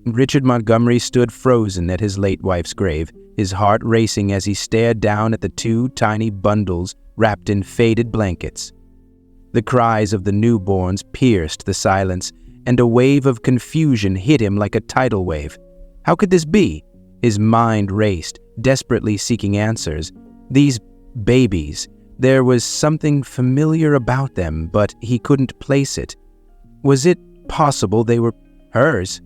Richard Montgomery stood frozen at his late wife's grave, his heart racing as he stared down at the two tiny bundles wrapped in faded blankets. The cries of the newborns pierced the silence, and a wave of confusion hit him like a tidal wave. How could this be? His mind raced, desperately seeking answers. These babies, there was something familiar about them, but he couldn't place it. Was it possible they were hers?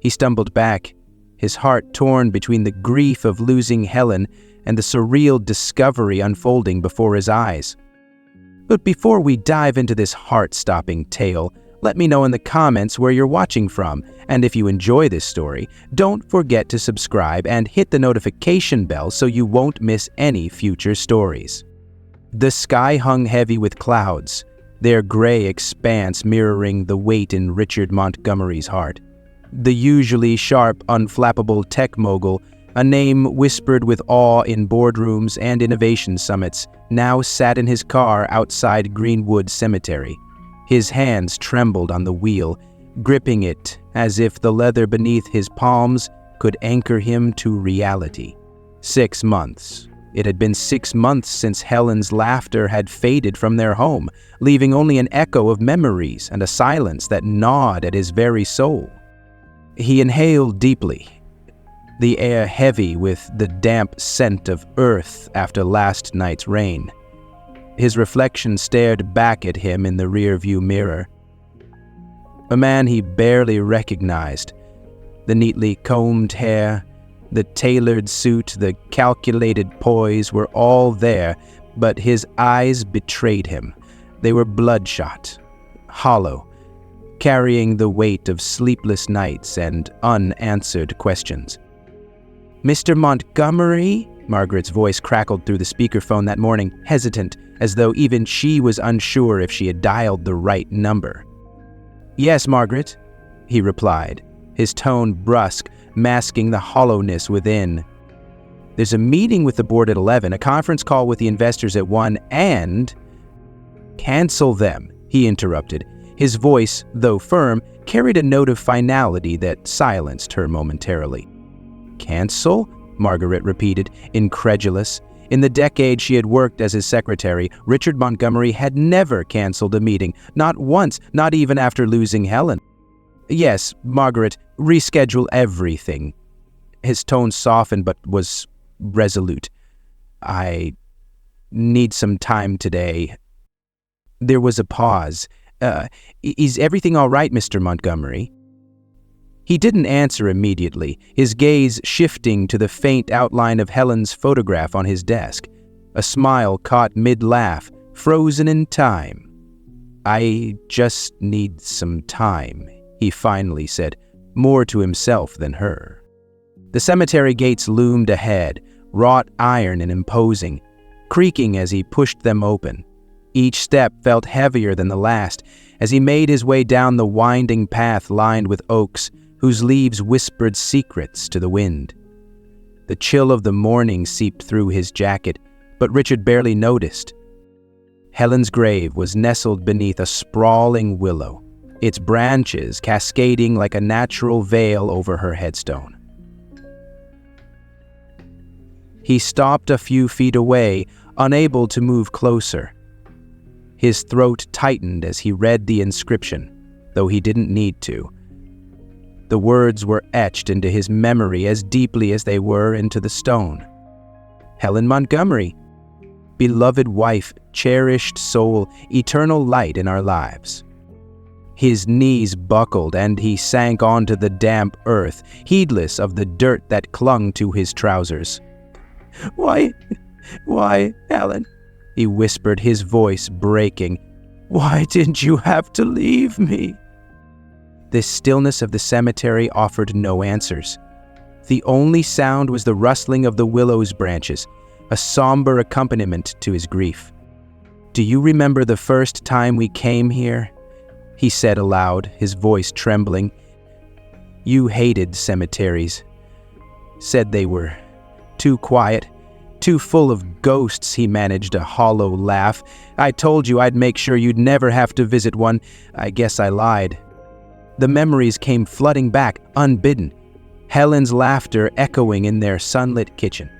He stumbled back, his heart torn between the grief of losing Helen and the surreal discovery unfolding before his eyes. But before we dive into this heart-stopping tale, let me know in the comments where you're watching from, and if you enjoy this story, don't forget to subscribe and hit the notification bell so you won't miss any future stories. The sky hung heavy with clouds, their gray expanse mirroring the weight in Richard Montgomery's heart. The usually sharp, unflappable tech mogul, a name whispered with awe in boardrooms and innovation summits, now sat in his car outside Greenwood Cemetery. His hands trembled on the wheel, gripping it as if the leather beneath his palms could anchor him to reality. 6 months. It had been 6 months since Helen's laughter had faded from their home, leaving only an echo of memories and a silence that gnawed at his very soul. He inhaled deeply, the air heavy with the damp scent of earth after last night's rain. His reflection stared back at him in the rearview mirror. A man he barely recognized. The neatly combed hair, the tailored suit, the calculated poise were all there, but his eyes betrayed him. They were bloodshot, hollow, carrying the weight of sleepless nights and unanswered questions. "Mr. Montgomery?" Margaret's voice crackled through the speakerphone that morning, hesitant, as though even she was unsure if she had dialed the right number. "Yes, Margaret," he replied, his tone brusque, masking the hollowness within. "There's a meeting with the board at 11, a conference call with the investors at 1, and—" "Cancel them," he interrupted. His voice, though firm, carried a note of finality that silenced her momentarily. "Cancel?" Margaret repeated, incredulous. In the decade she had worked as his secretary, Richard Montgomery had never canceled a meeting, not once, not even after losing Helen. "Yes, Margaret, reschedule everything." His tone softened but was resolute. "I need some time today." There was a pause. Is everything all right, Mr. Montgomery?" He didn't answer immediately, his gaze shifting to the faint outline of Helen's photograph on his desk. A smile caught mid-laugh, frozen in time. "I just need some time," he finally said, more to himself than her. The cemetery gates loomed ahead, wrought iron and imposing, creaking as he pushed them open. Each step felt heavier than the last as he made his way down the winding path lined with oaks, whose leaves whispered secrets to the wind. The chill of the morning seeped through his jacket, but Richard barely noticed. Helen's grave was nestled beneath a sprawling willow, its branches cascading like a natural veil over her headstone. He stopped a few feet away, unable to move closer. His throat tightened as he read the inscription, though he didn't need to. The words were etched into his memory as deeply as they were into the stone. Helen Montgomery, beloved wife, cherished soul, eternal light in our lives. His knees buckled and he sank onto the damp earth, heedless of the dirt that clung to his trousers. Why, Helen?" he whispered, his voice breaking. "Why did you have to leave me?" The stillness of the cemetery offered no answers. The only sound was the rustling of the willow's branches, a somber accompaniment to his grief. "Do you remember the first time we came here?" he said aloud, his voice trembling. "You hated cemeteries. Said they were too quiet, too full of ghosts," he managed a hollow laugh. "I told you I'd make sure you'd never have to visit one. I guess I lied." The memories came flooding back, unbidden. Helen's laughter echoing in their sunlit kitchen,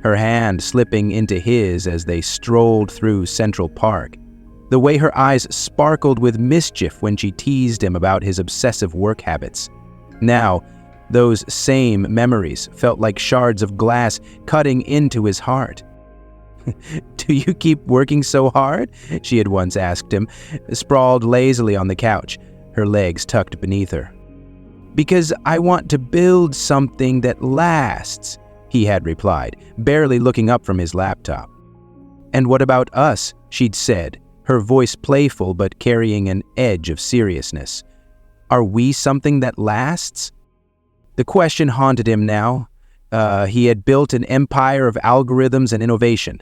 her hand slipping into his as they strolled through Central Park. The way her eyes sparkled with mischief when she teased him about his obsessive work habits. Now, those same memories felt like shards of glass cutting into his heart. "Do you keep working so hard?" she had once asked him, sprawled lazily on the couch, her legs tucked beneath her. "Because I want to build something that lasts," he had replied, barely looking up from his laptop. "And what about us?" she'd said, her voice playful but carrying an edge of seriousness. "Are we something that lasts?" The question haunted him now. He had built an empire of algorithms and innovation.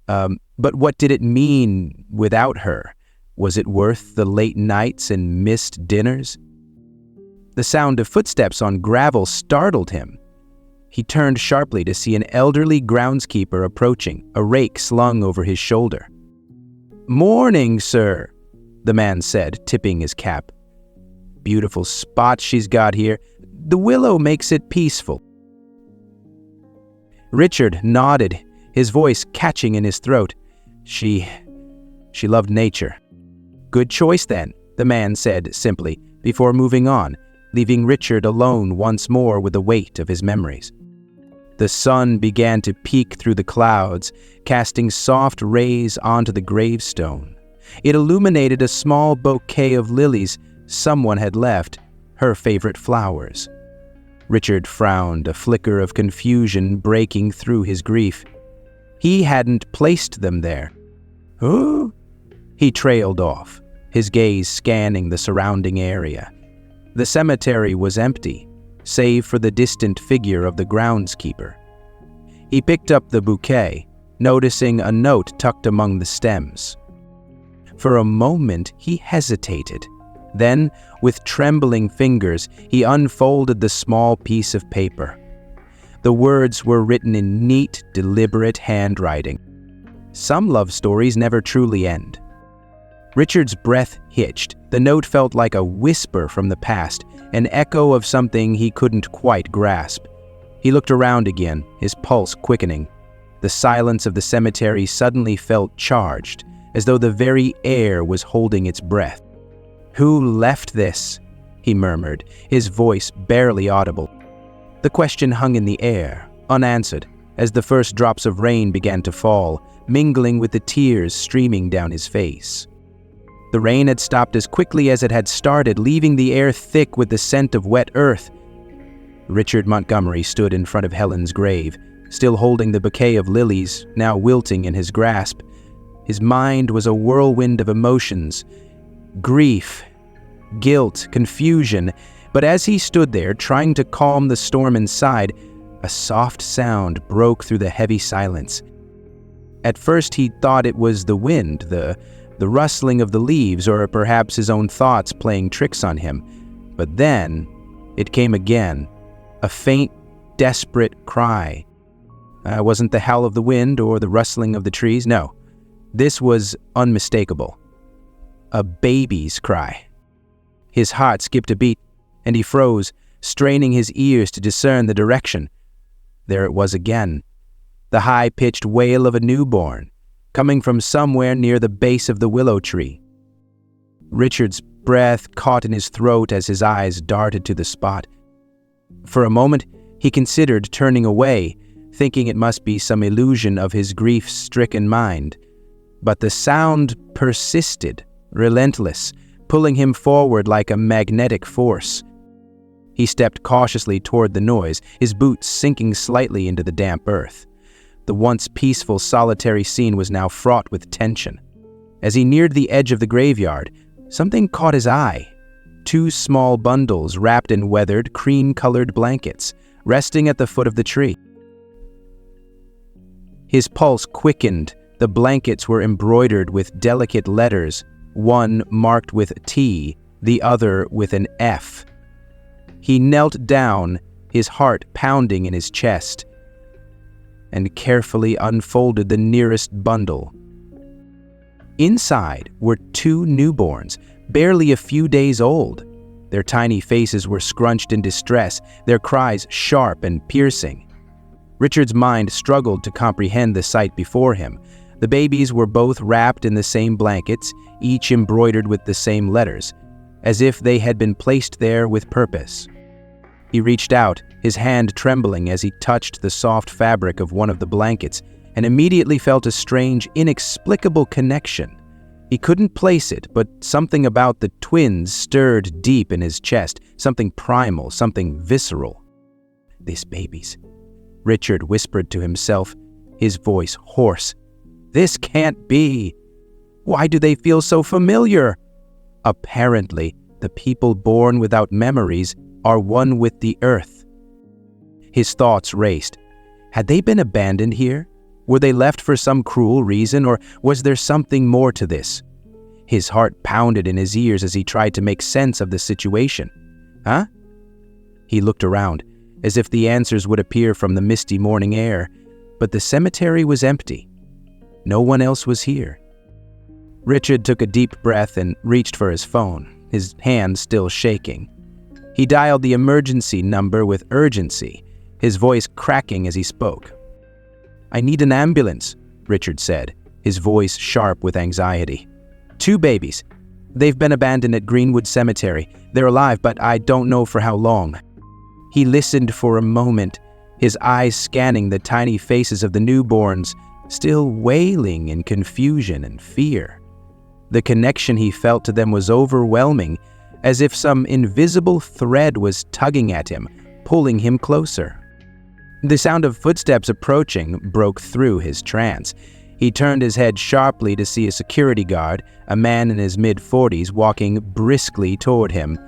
But what did it mean without her? Was it worth the late nights and missed dinners? The sound of footsteps on gravel startled him. He turned sharply to see an elderly groundskeeper approaching, a rake slung over his shoulder. "Morning, sir," the man said, tipping his cap. "Beautiful spot she's got here. The willow makes it peaceful." Richard nodded, his voice catching in his throat. She loved nature. "Good choice then," the man said simply, before moving on, leaving Richard alone once more with the weight of his memories. The sun began to peek through the clouds, casting soft rays onto the gravestone. It illuminated a small bouquet of lilies someone had left, her favorite flowers. Richard frowned, a flicker of confusion breaking through his grief. He hadn't placed them there. "Huh?" He trailed off, his gaze scanning the surrounding area. The cemetery was empty, save for the distant figure of the groundskeeper. He picked up the bouquet, noticing a note tucked among the stems. For a moment, he hesitated. Then, with trembling fingers, he unfolded the small piece of paper. The words were written in neat, deliberate handwriting. Some love stories never truly end. Richard's breath hitched. The note felt like a whisper from the past, an echo of something he couldn't quite grasp. He looked around again, his pulse quickening. The silence of the cemetery suddenly felt charged, as though the very air was holding its breath. "Who left this?" he murmured, his voice barely audible. The question hung in the air, unanswered, as the first drops of rain began to fall, mingling with the tears streaming down his face. The rain had stopped as quickly as it had started, leaving the air thick with the scent of wet earth. Richard Montgomery stood in front of Helen's grave, still holding the bouquet of lilies, now wilting in his grasp. His mind was a whirlwind of emotions, grief, guilt, confusion, but as he stood there trying to calm the storm inside, a soft sound broke through the heavy silence. At first he thought it was the wind, the rustling of the leaves, or perhaps his own thoughts playing tricks on him. But then it came again, a faint, desperate cry. It wasn't the howl of the wind or the rustling of the trees, no. This was unmistakable. A baby's cry. His heart skipped a beat, and he froze, straining his ears to discern the direction. There it was again, the high-pitched wail of a newborn, coming from somewhere near the base of the willow tree. Richard's breath caught in his throat as his eyes darted to the spot. For a moment, he considered turning away, thinking it must be some illusion of his grief-stricken mind. But the sound persisted, relentless, pulling him forward like a magnetic force. He stepped cautiously toward the noise, his boots sinking slightly into the damp earth. The once peaceful, solitary scene was now fraught with tension. As he neared the edge of the graveyard, something caught his eye. 2 small bundles wrapped in weathered, cream-colored blankets, resting at the foot of the tree. His pulse quickened. The blankets were embroidered with delicate letters, one marked with T, the other with an F. He knelt down, his heart pounding in his chest, and carefully unfolded the nearest bundle. Inside were 2 newborns, barely a few days old. Their tiny faces were scrunched in distress, their cries sharp and piercing. Richard's mind struggled to comprehend the sight before him. The babies were both wrapped in the same blankets, each embroidered with the same letters, as if they had been placed there with purpose. He reached out, his hand trembling as he touched the soft fabric of one of the blankets, and immediately felt a strange, inexplicable connection. He couldn't place it, but something about the twins stirred deep in his chest, something primal, something visceral. "These babies," Richard whispered to himself, his voice hoarse. "This can't be. Why do they feel so familiar?" Apparently, the people born without memories are one with the earth. His thoughts raced. Had they been abandoned here? Were they left for some cruel reason, or was there something more to this? His heart pounded in his ears as he tried to make sense of the situation. Huh? He looked around, as if the answers would appear from the misty morning air, but the cemetery was empty. No one else was here. Richard took a deep breath and reached for his phone, his hand still shaking. He dialed the emergency number with urgency, his voice cracking as he spoke. "I need an ambulance," Richard said, his voice sharp with anxiety. "2 babies. They've been abandoned at Greenwood Cemetery. They're alive, but I don't know for how long." He listened for a moment, his eyes scanning the tiny faces of the newborns, still wailing in confusion and fear. The connection he felt to them was overwhelming, as if some invisible thread was tugging at him, pulling him closer. The sound of footsteps approaching broke through his trance. He turned his head sharply to see a security guard, a man in his mid-40s, walking briskly toward him.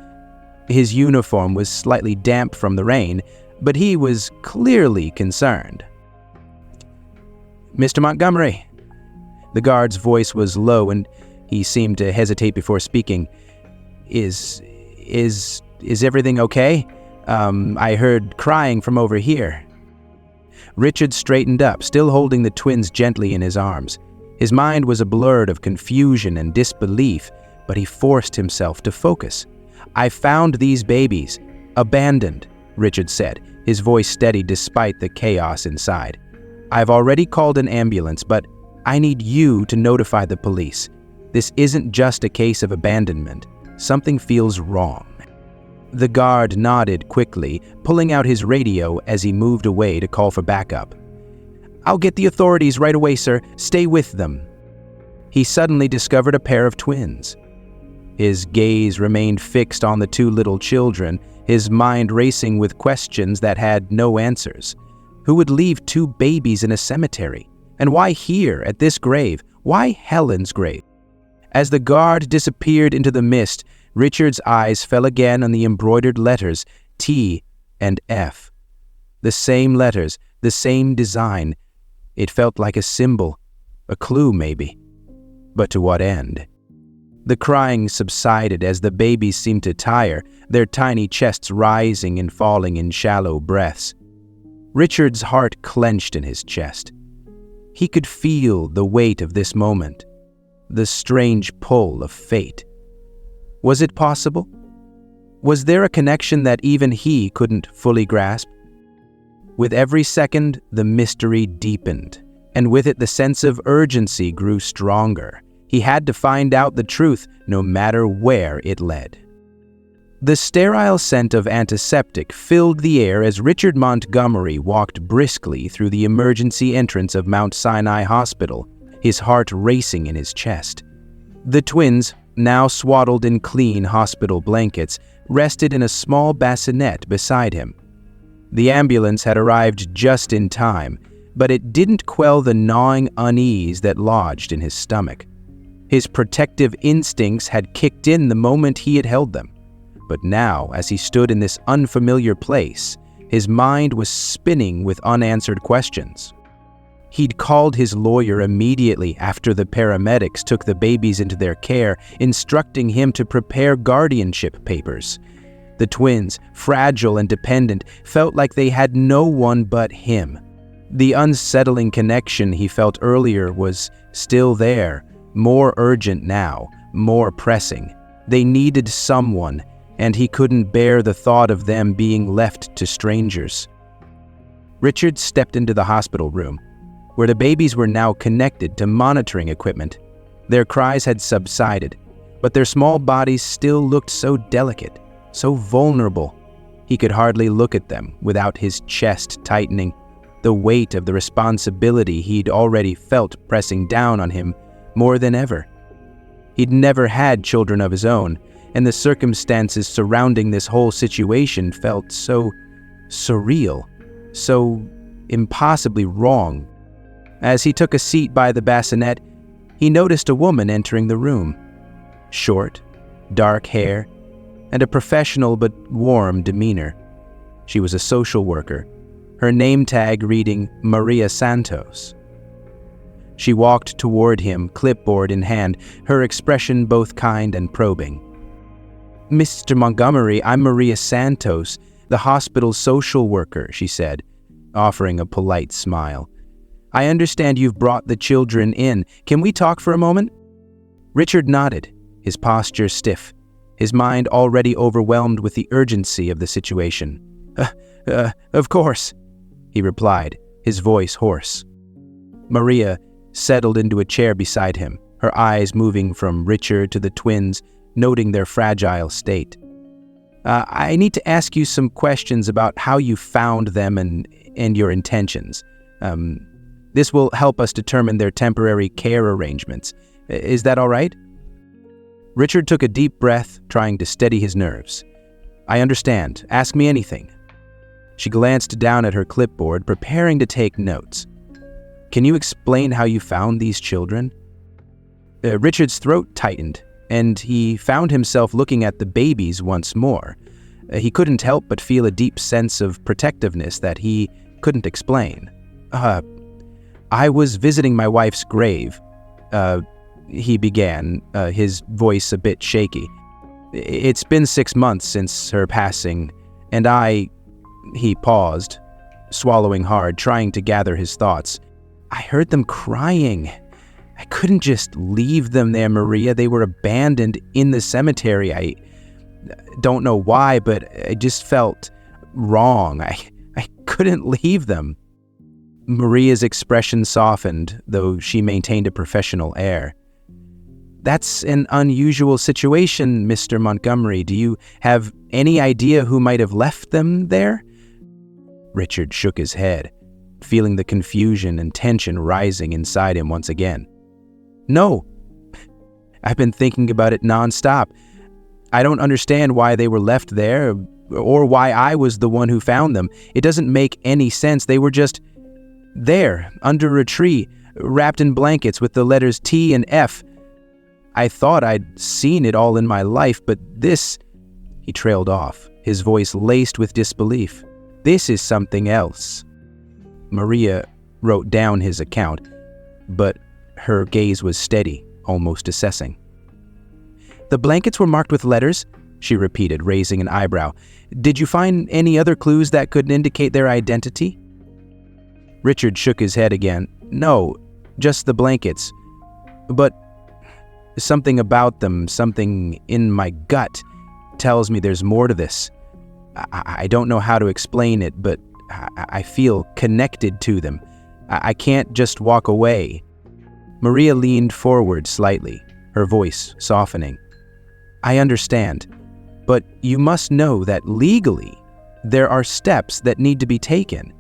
His uniform was slightly damp from the rain, but he was clearly concerned. "Mr. Montgomery." The guard's voice was low, and he seemed to hesitate before speaking. Is everything okay? I heard crying from over here." Richard straightened up, still holding the twins gently in his arms. His mind was a blur of confusion and disbelief, but he forced himself to focus. "I found these babies, abandoned," Richard said, his voice steady despite the chaos inside. "I've already called an ambulance, but I need you to notify the police. This isn't just a case of abandonment. Something feels wrong." The guard nodded quickly, pulling out his radio as he moved away to call for backup. "I'll get the authorities right away, sir. Stay with them." He suddenly discovered a pair of twins. His gaze remained fixed on the 2 little children, his mind racing with questions that had no answers. Who would leave 2 babies in a cemetery? And why here, at this grave? Why Helen's grave? As the guard disappeared into the mist, Richard's eyes fell again on the embroidered letters T and F. The same letters, the same design. It felt like a symbol, a clue maybe. But to what end? The crying subsided as the babies seemed to tire, their tiny chests rising and falling in shallow breaths. Richard's heart clenched in his chest. He could feel the weight of this moment, the strange pull of fate. Was it possible? Was there a connection that even he couldn't fully grasp? With every second, the mystery deepened, and with it the sense of urgency grew stronger. He had to find out the truth, no matter where it led. The sterile scent of antiseptic filled the air as Richard Montgomery walked briskly through the emergency entrance of Mount Sinai Hospital, his heart racing in his chest. The twins, now swaddled in clean hospital blankets, rested in a small bassinet beside him. The ambulance had arrived just in time, but it didn't quell the gnawing unease that lodged in his stomach. His protective instincts had kicked in the moment he had held them. But now, as he stood in this unfamiliar place, his mind was spinning with unanswered questions. He'd called his lawyer immediately after the paramedics took the babies into their care, instructing him to prepare guardianship papers. The twins, fragile and dependent, felt like they had no one but him. The unsettling connection he felt earlier was still there, more urgent now, more pressing. They needed someone, and he couldn't bear the thought of them being left to strangers. Richard stepped into the hospital room, where the babies were now connected to monitoring equipment. Their cries had subsided, but their small bodies still looked so delicate, so vulnerable. He could hardly look at them without his chest tightening, the weight of the responsibility he'd already felt pressing down on him more than ever. He'd never had children of his own, and the circumstances surrounding this whole situation felt so surreal, so impossibly wrong. As he took a seat by the bassinet, he noticed a woman entering the room. Short, dark hair, and a professional but warm demeanor. She was a social worker, her name tag reading Maria Santos. She walked toward him, clipboard in hand, her expression both kind and probing. "Mr. Montgomery, I'm Maria Santos, the hospital's social worker," she said, offering a polite smile. "I understand you've brought the children in. Can we talk for a moment?" Richard nodded, his posture stiff, his mind already overwhelmed with the urgency of the situation. Of course," he replied, his voice hoarse. Maria settled into a chair beside him, her eyes moving from Richard to the twins, noting their fragile state. I need to ask you some questions about how you found them and your intentions. This will help us determine their temporary care arrangements. Is that all right?" Richard took a deep breath, trying to steady his nerves. "I understand. Ask me anything." She glanced down at her clipboard, preparing to take notes. "Can you explain how you found these children?" Richard's throat tightened, and he found himself looking at the babies once more. He couldn't help but feel a deep sense of protectiveness that he couldn't explain. I was visiting my wife's grave," he began, his voice a bit shaky. "It's been 6 months since her passing, and He paused, swallowing hard, trying to gather his thoughts. "I heard them crying. I couldn't just leave them there, Maria. They were abandoned in the cemetery. I don't know why, but I just felt wrong. I couldn't leave them." Maria's expression softened, though she maintained a professional air. "That's an unusual situation, Mr. Montgomery. Do you have any idea who might have left them there?" Richard shook his head, feeling the confusion and tension rising inside him once again. "No. I've been thinking about it nonstop. I don't understand why they were left there, or why I was the one who found them. It doesn't make any sense. They were just there, under a tree, wrapped in blankets with the letters T and F. I thought I'd seen it all in my life, but this..." He trailed off, his voice laced with disbelief. "This is something else." Maria wrote down his account, but her gaze was steady, almost assessing. "The blankets were marked with letters," she repeated, raising an eyebrow. "Did you find any other clues that could indicate their identity?" Richard shook his head again. "No, just the blankets. But something about them, something in my gut, tells me there's more to this. I don't know how to explain it, but I feel connected to them. I can't just walk away." Maria leaned forward slightly, her voice softening. "I understand, but you must know that legally, there are steps that need to be taken.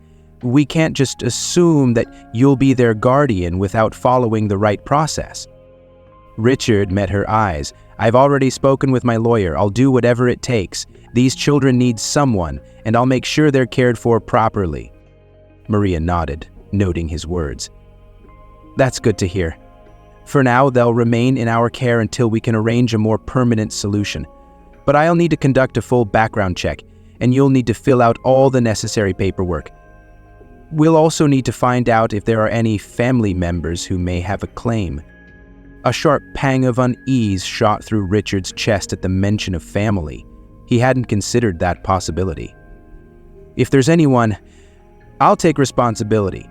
We can't just assume that you'll be their guardian without following the right process." Richard met her eyes. "I've already spoken with my lawyer. I'll do whatever it takes. These children need someone, and I'll make sure they're cared for properly." Maria nodded, noting his words. "That's good to hear. For now, they'll remain in our care until we can arrange a more permanent solution. But I'll need to conduct a full background check, and you'll need to fill out all the necessary paperwork. We'll also need to find out if there are any family members who may have a claim." A sharp pang of unease shot through Richard's chest at the mention of family. He hadn't considered that possibility. "If there's anyone, I'll take responsibility.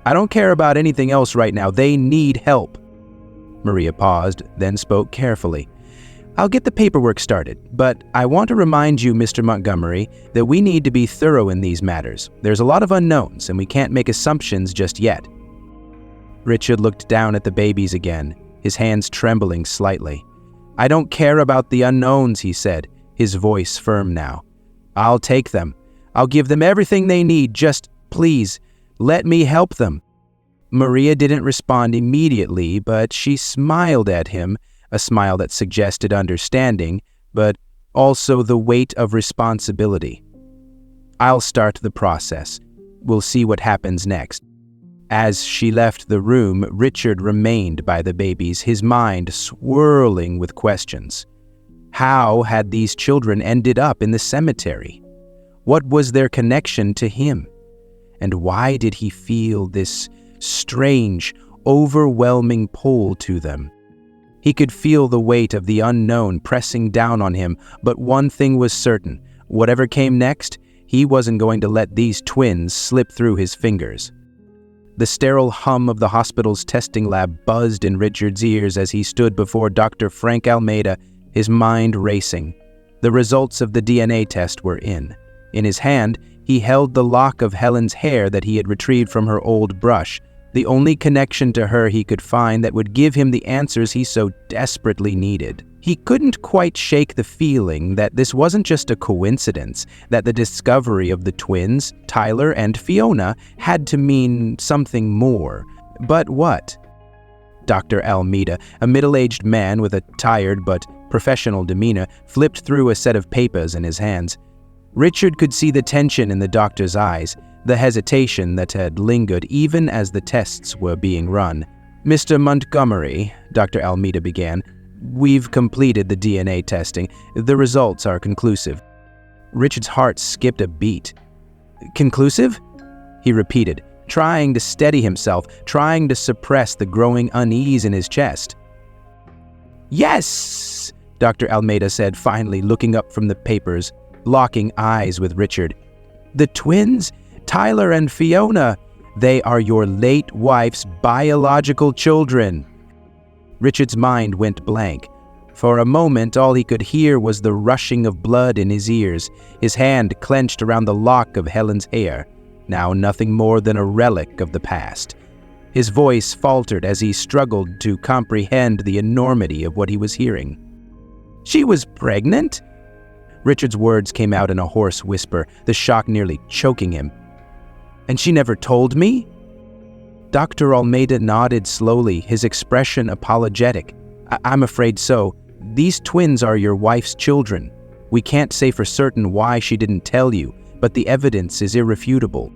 I don't care about anything else right now. They need help." Maria paused, then spoke carefully. I'll get the paperwork started, but I want to remind you, Mr. Montgomery, that we need to be thorough in these matters. There's a lot of unknowns, and we can't make assumptions just yet." Richard looked down at the babies again, his hands trembling slightly. "I don't care about the unknowns," he said, his voice firm now. "I'll take them. I'll give them everything they need. Just, please, let me help them." Maria didn't respond immediately, but she smiled at him, a smile that suggested understanding, but also the weight of responsibility. "I'll start the process. We'll see what happens next." As she left the room, Richard remained by the babies, his mind swirling with questions. How had these children ended up in the cemetery? What was their connection to him? And why did he feel this strange, overwhelming pull to them? He could feel the weight of the unknown pressing down on him, but one thing was certain: whatever came next, he wasn't going to let these twins slip through his fingers. The sterile hum of the hospital's testing lab buzzed in Richard's ears as he stood before Dr. Frank Almeida, his mind racing. The results of the DNA test were in. In his hand, he held the lock of Helen's hair that he had retrieved from her old brush, the only connection to her he could find that would give him the answers he so desperately needed. He couldn't quite shake the feeling that this wasn't just a coincidence, that the discovery of the twins, Tyler and Fiona, had to mean something more. But what? Dr. Almeida, a middle-aged man with a tired but professional demeanor, flipped through a set of papers in his hands. Richard could see the tension in the doctor's eyes, the hesitation that had lingered even as the tests were being run. "Mr. Montgomery," Dr. Almeida began, "we've completed the DNA testing. The results are conclusive." Richard's heart skipped a beat. "Conclusive?" he repeated, trying to steady himself, trying to suppress the growing unease in his chest. "Yes," Dr. Almeida said, finally looking up from the papers, locking eyes with Richard. "The twins, Tyler and Fiona, they are your late wife's biological children." Richard's mind went blank. For a moment, all he could hear was the rushing of blood in his ears, his hand clenched around the lock of Helen's hair, now nothing more than a relic of the past. His voice faltered as he struggled to comprehend the enormity of what he was hearing. "She was pregnant?" Richard's words came out in a hoarse whisper, the shock nearly choking him. "And she never told me?" Dr. Almeida nodded slowly, his expression apologetic. I'm afraid so. These twins are your wife's children. We can't say for certain why she didn't tell you, but the evidence is irrefutable."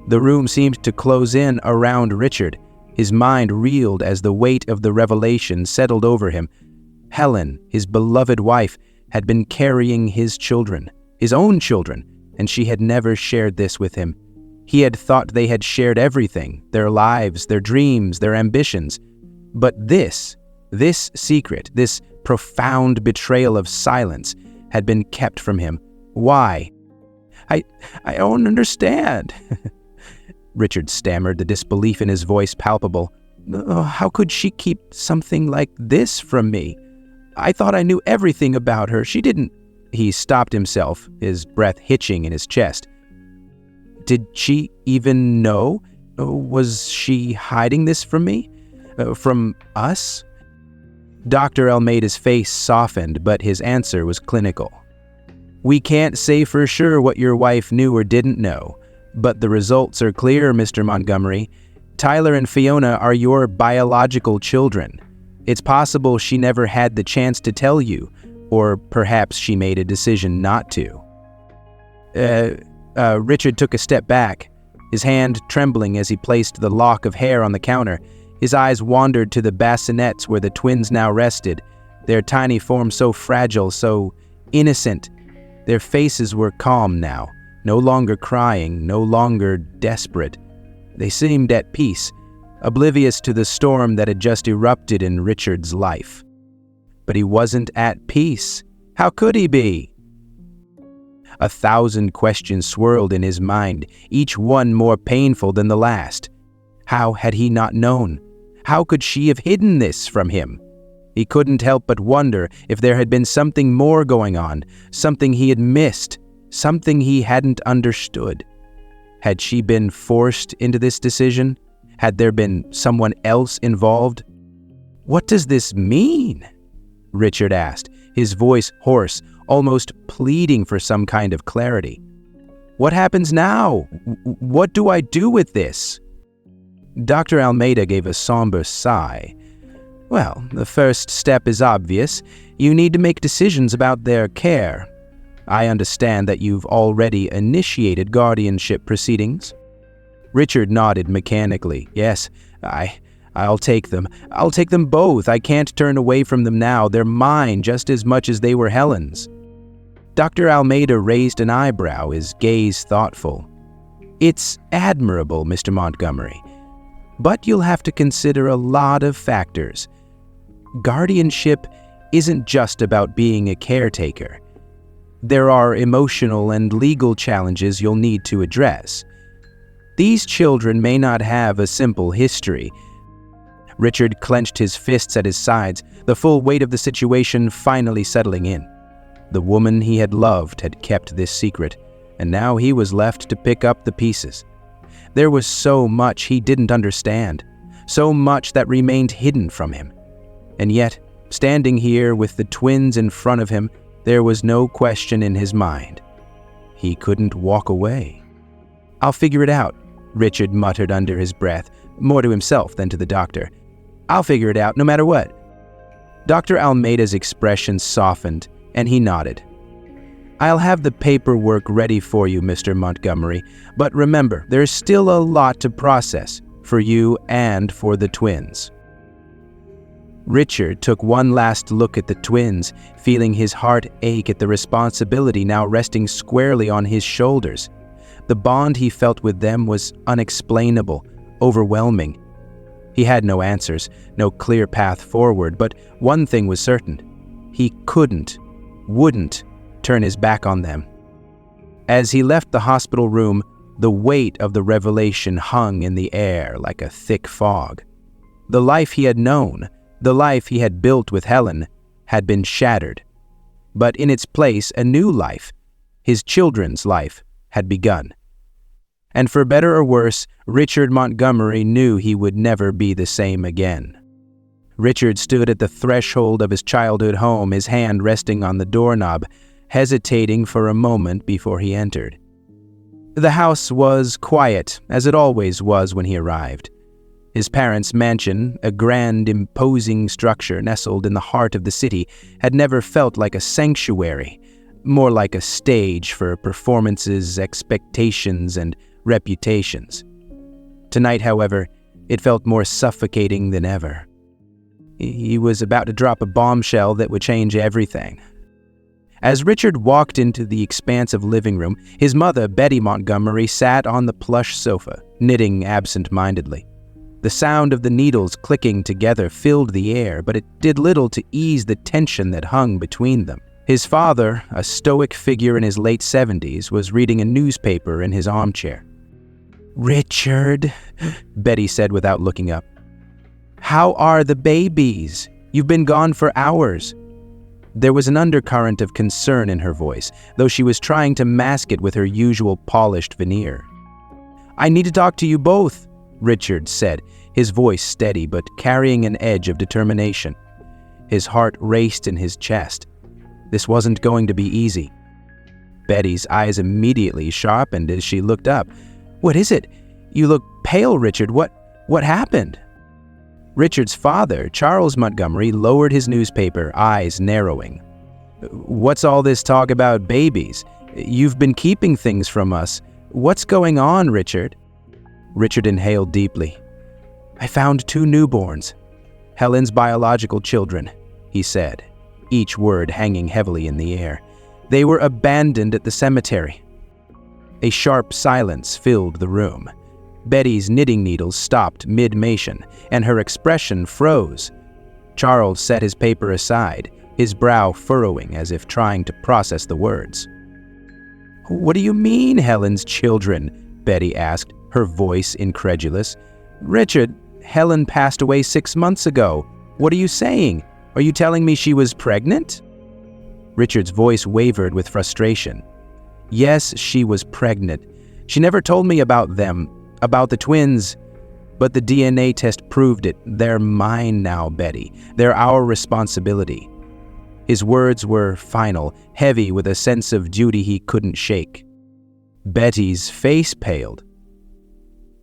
The room seemed to close in around Richard. His mind reeled as the weight of the revelation settled over him. Helen, his beloved wife, had been carrying his children, his own children, and she had never shared this with him. He had thought they had shared everything, their lives, their dreams, their ambitions. But this secret, this profound betrayal of silence, had been kept from him. Why? I don't understand," Richard stammered, the disbelief in his voice palpable. "How could she keep something like this from me? I thought I knew everything about her. She didn't—" He stopped himself, his breath hitching in his chest. "Did she even know? Was she hiding this from me? From us?" Dr. Almeida's face softened, but his answer was clinical. "We can't say for sure what your wife knew or didn't know, but the results are clear, Mr. Montgomery. Tyler and Fiona are your biological children. It's possible she never had the chance to tell you, or perhaps she made a decision not to." Richard took a step back, his hand trembling as he placed the lock of hair on the counter. His eyes wandered to the bassinets where the twins now rested, their tiny forms so fragile, so innocent. Their faces were calm now, no longer crying, no longer desperate. They seemed at peace, oblivious to the storm that had just erupted in Richard's life. But he wasn't at peace. How could he be? 1,000 questions swirled in his mind, each one more painful than the last. How had he not known? How could she have hidden this from him? He couldn't help but wonder if there had been something more going on, something he had missed, something he hadn't understood. Had she been forced into this decision? Had there been someone else involved? "What does this mean?" Richard asked, his voice hoarse, almost pleading for some kind of clarity. "What happens now? What do I do with this?" Dr. Almeida gave a somber sigh. "Well, the first step is obvious. You need to make decisions about their care. I understand that you've already initiated guardianship proceedings." Richard nodded mechanically. "Yes, I'll take them. I'll take them both. I can't turn away from them now. They're mine just as much as they were Helen's." Dr. Almeida raised an eyebrow, his gaze thoughtful. "It's admirable, Mr. Montgomery. But you'll have to consider a lot of factors. Guardianship isn't just about being a caretaker. There are emotional and legal challenges you'll need to address. These children may not have a simple history." Richard clenched his fists at his sides, the full weight of the situation finally settling in. The woman he had loved had kept this secret, and now he was left to pick up the pieces. There was so much he didn't understand, so much that remained hidden from him. And yet, standing here with the twins in front of him, there was no question in his mind. He couldn't walk away. "I'll figure it out," Richard muttered under his breath, more to himself than to the doctor. "I'll figure it out, no matter what." Dr. Almeida's expression softened, and he nodded. "I'll have the paperwork ready for you, Mr. Montgomery, but remember, there's still a lot to process, for you and for the twins." Richard took one last look at the twins, feeling his heart ache at the responsibility now resting squarely on his shoulders. The bond he felt with them was unexplainable, overwhelming. He had no answers, no clear path forward, but one thing was certain. He wouldn't turn his back on them. As he left the hospital room, the weight of the revelation hung in the air like a thick fog. The life he had known, the life he had built with Helen, had been shattered. But in its place, a new life, his children's life, had begun. And for better or worse, Richard Montgomery knew he would never be the same again. Richard stood at the threshold of his childhood home, his hand resting on the doorknob, hesitating for a moment before he entered. The house was quiet, as it always was when he arrived. His parents' mansion, a grand, imposing structure nestled in the heart of the city, had never felt like a sanctuary, more like a stage for performances, expectations, and reputations. Tonight, however, it felt more suffocating than ever. He was about to drop a bombshell that would change everything. As Richard walked into the expansive living room, his mother, Betty Montgomery, sat on the plush sofa, knitting absent-mindedly. The sound of the needles clicking together filled the air, but it did little to ease the tension that hung between them. His father, a stoic figure in his late 70s, was reading a newspaper in his armchair. "Richard," Betty said without looking up. "How are the babies? You've been gone for hours." There was an undercurrent of concern in her voice, though she was trying to mask it with her usual polished veneer. "I need to talk to you both," Richard said, his voice steady but carrying an edge of determination. His heart raced in his chest. This wasn't going to be easy. Betty's eyes immediately sharpened as she looked up. "What is it? You look pale, Richard. What happened?" Richard's father, Charles Montgomery, lowered his newspaper, eyes narrowing. "What's all this talk about babies? You've been keeping things from us. What's going on, Richard?" Richard inhaled deeply. "I found 2 newborns. Helen's biological children," he said, each word hanging heavily in the air. "They were abandoned at the cemetery." A sharp silence filled the room. Betty's knitting needles stopped mid-motion, and her expression froze. Charles set his paper aside, his brow furrowing as if trying to process the words. "What do you mean, Helen's children?" Betty asked, her voice incredulous. "Richard, Helen passed away 6 months ago. What are you saying? Are you telling me she was pregnant? Richard's voice wavered with frustration. Yes, she was pregnant. She never told me about them, about the twins. But the DNA test proved it. They're mine now, Betty. They're our responsibility. His words were final, heavy with a sense of duty he couldn't shake. Betty's face paled.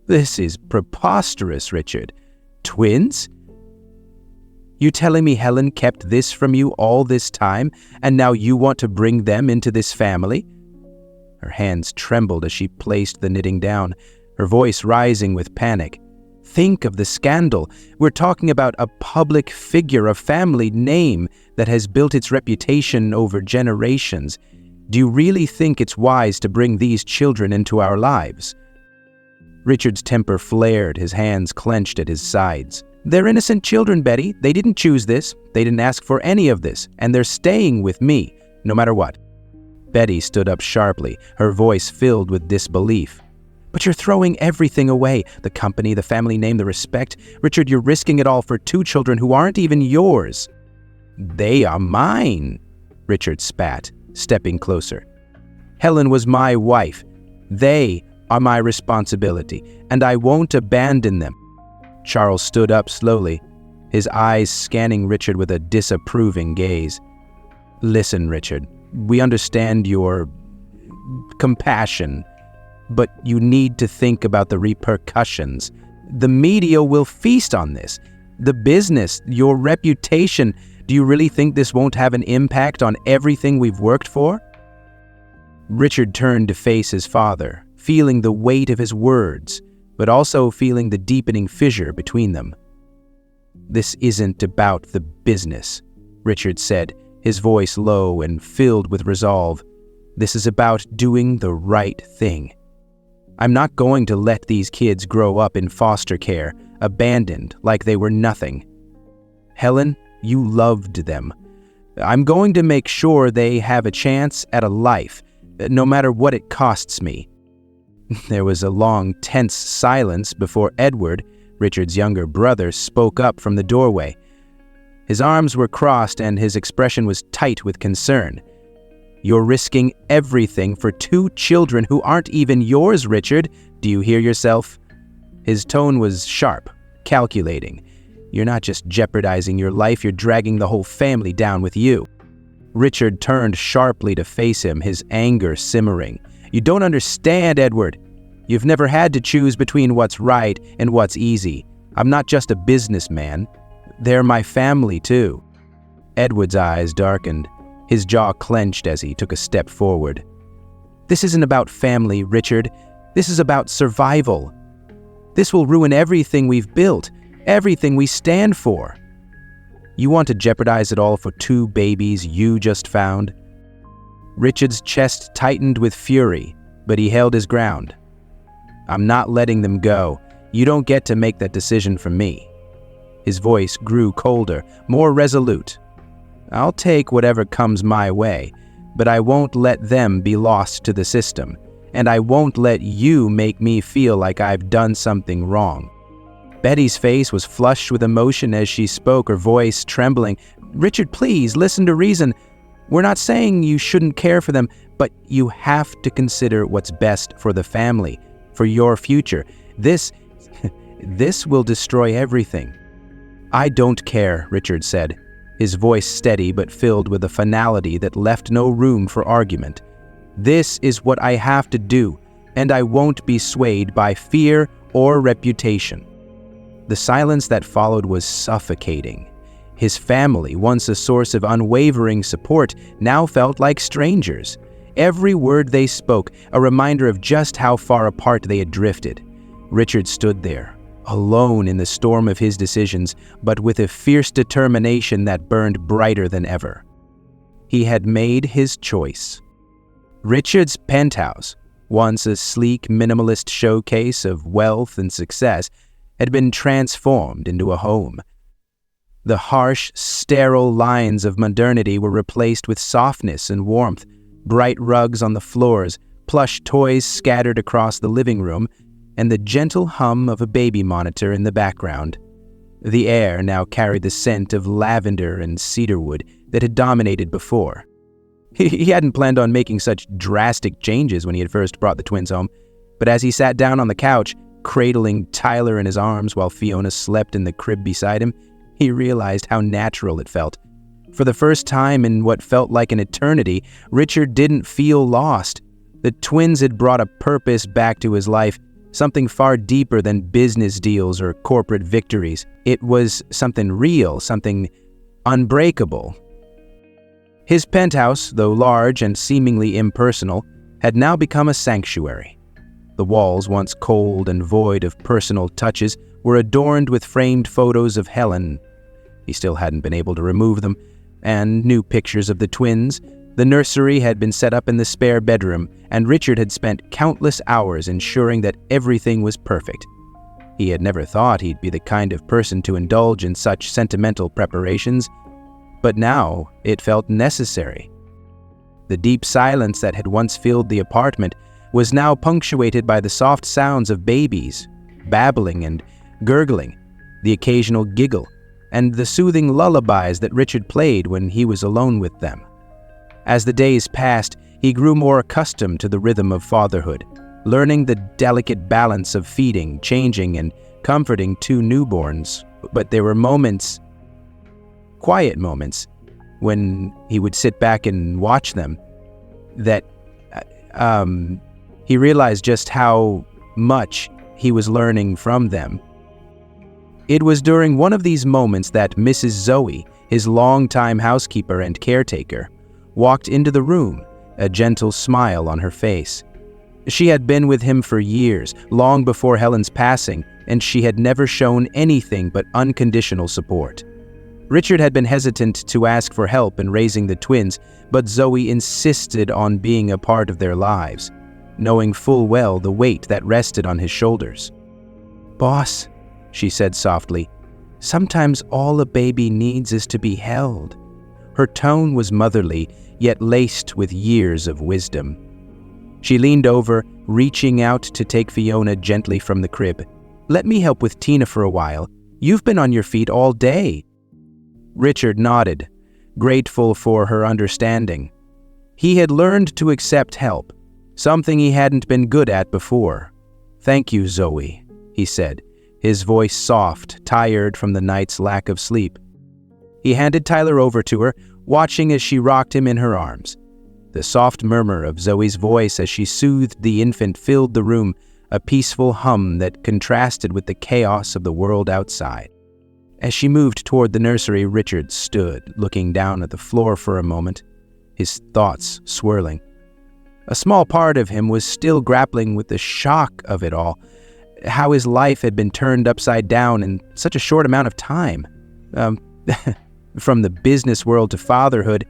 This is preposterous, Richard. Twins? You telling me Helen kept this from you all this time, and now you want to bring them into this family? Her hands trembled as she placed the knitting down, her voice rising with panic. Think of the scandal. We're talking about a public figure, a family name that has built its reputation over generations. Do you really think it's wise to bring these children into our lives? Richard's temper flared, his hands clenched at his sides. They're innocent children, Betty. They didn't choose this. They didn't ask for any of this, and they're staying with me, no matter what. Betty stood up sharply, her voice filled with disbelief. But you're throwing everything away. The company, the family name, the respect. Richard, you're risking it all for two children who aren't even yours. They are mine, Richard spat, stepping closer. Helen was my wife. They are my responsibility, and I won't abandon them. Charles stood up slowly, his eyes scanning Richard with a disapproving gaze. Listen, Richard, we understand your compassion, but you need to think about the repercussions. The media will feast on this. The business, your reputation. Do you really think this won't have an impact on everything we've worked for? Richard turned to face his father, feeling the weight of his words, but also feeling the deepening fissure between them. This isn't about the business, Richard said, his voice low and filled with resolve. This is about doing the right thing. I'm not going to let these kids grow up in foster care, abandoned like they were nothing. Helen, you loved them. I'm going to make sure they have a chance at a life, no matter what it costs me. There was a long, tense silence before Edward, Richard's younger brother, spoke up from the doorway. His arms were crossed and his expression was tight with concern. You're risking everything for two children who aren't even yours, Richard. Do you hear yourself? His tone was sharp, calculating. You're not just jeopardizing your life, you're dragging the whole family down with you. Richard turned sharply to face him, his anger simmering. You don't understand, Edward. You've never had to choose between what's right and what's easy. I'm not just a businessman. They're my family, too. Edward's eyes darkened. His jaw clenched as he took a step forward. This isn't about family, Richard. This is about survival. This will ruin everything we've built, everything we stand for. You want to jeopardize it all for two babies you just found? Richard's chest tightened with fury, but he held his ground. I'm not letting them go. You don't get to make that decision for me. His voice grew colder, more resolute. I'll take whatever comes my way, but I won't let them be lost to the system, and I won't let you make me feel like I've done something wrong. Betty's face was flushed with emotion as she spoke, her voice trembling. Richard, please, listen to reason. We're not saying you shouldn't care for them, but you have to consider what's best for the family, for your future. This will destroy everything. I don't care, Richard said, his voice steady but filled with a finality that left no room for argument. This is what I have to do, and I won't be swayed by fear or reputation. The silence that followed was suffocating. His family, once a source of unwavering support, now felt like strangers. Every word they spoke, a reminder of just how far apart they had drifted. Richard stood there, alone in the storm of his decisions, but with a fierce determination that burned brighter than ever. He had made his choice. Richard's penthouse, once a sleek, minimalist showcase of wealth and success, had been transformed into a home. The harsh, sterile lines of modernity were replaced with softness and warmth, bright rugs on the floors, plush toys scattered across the living room, and the gentle hum of a baby monitor in the background. The air now carried the scent of lavender and cedarwood that had dominated before. He hadn't planned on making such drastic changes when he had first brought the twins home, but as he sat down on the couch, cradling Tyler in his arms while Fiona slept in the crib beside him, he realized how natural it felt. For the first time in what felt like an eternity, Richard didn't feel lost. The twins had brought a purpose back to his life, something far deeper than business deals or corporate victories. It was something real, something unbreakable. His penthouse, though large and seemingly impersonal, had now become a sanctuary. The walls, once cold and void of personal touches, were adorned with framed photos of Helen. He still hadn't been able to remove them, and new pictures of the twins. The nursery had been set up in the spare bedroom, and Richard had spent countless hours ensuring that everything was perfect. He had never thought he'd be the kind of person to indulge in such sentimental preparations, but now it felt necessary. The deep silence that had once filled the apartment was now punctuated by the soft sounds of babies, babbling and gurgling, the occasional giggle, and the soothing lullabies that Richard played when he was alone with them. As the days passed, he grew more accustomed to the rhythm of fatherhood, learning the delicate balance of feeding, changing, and comforting two newborns. But there were moments, quiet moments, when he would sit back and watch them, that he realized just how much he was learning from them. It was during one of these moments that Mrs. Zoe, his longtime housekeeper and caretaker, walked into the room, a gentle smile on her face. She had been with him for years, long before Helen's passing, and she had never shown anything but unconditional support. Richard had been hesitant to ask for help in raising the twins, but Zoe insisted on being a part of their lives, knowing full well the weight that rested on his shoulders. "Boss," she said softly, "sometimes all a baby needs is to be held." Her tone was motherly, yet laced with years of wisdom. She leaned over, reaching out to take Fiona gently from the crib. "Let me help with Tina for a while. You've been on your feet all day." Richard nodded, grateful for her understanding. He had learned to accept help, something he hadn't been good at before. "Thank you, Zoe," he said, his voice soft, tired from the night's lack of sleep. He handed Tyler over to her, watching as she rocked him in her arms. The soft murmur of Zoe's voice as she soothed the infant filled the room, a peaceful hum that contrasted with the chaos of the world outside. As she moved toward the nursery, Richard stood, looking down at the floor for a moment, his thoughts swirling. A small part of him was still grappling with the shock of it all, how his life had been turned upside down in such a short amount of time. From the business world to fatherhood,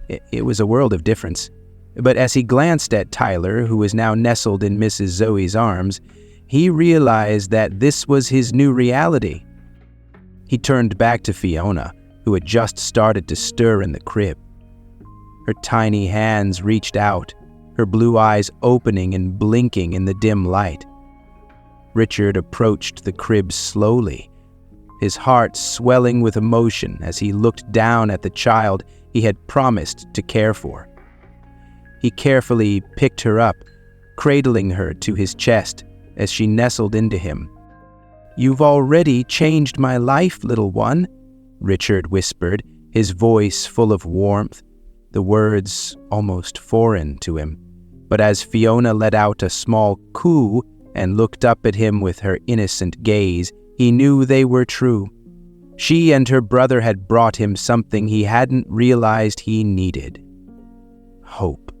it was a world of difference. But as he glanced at Tyler, who was now nestled in Mrs. Zoe's arms, he realized that this was his new reality. He turned back to Fiona, who had just started to stir in the crib. Her tiny hands reached out, her blue eyes opening and blinking in the dim light. Richard approached the crib slowly, his heart swelling with emotion as he looked down at the child he had promised to care for. He carefully picked her up, cradling her to his chest as she nestled into him. "You've already changed my life, little one," Richard whispered, his voice full of warmth, the words almost foreign to him. But as Fiona let out a small coo and looked up at him with her innocent gaze, he knew they were true. She and her brother had brought him something he hadn't realized he needed: hope.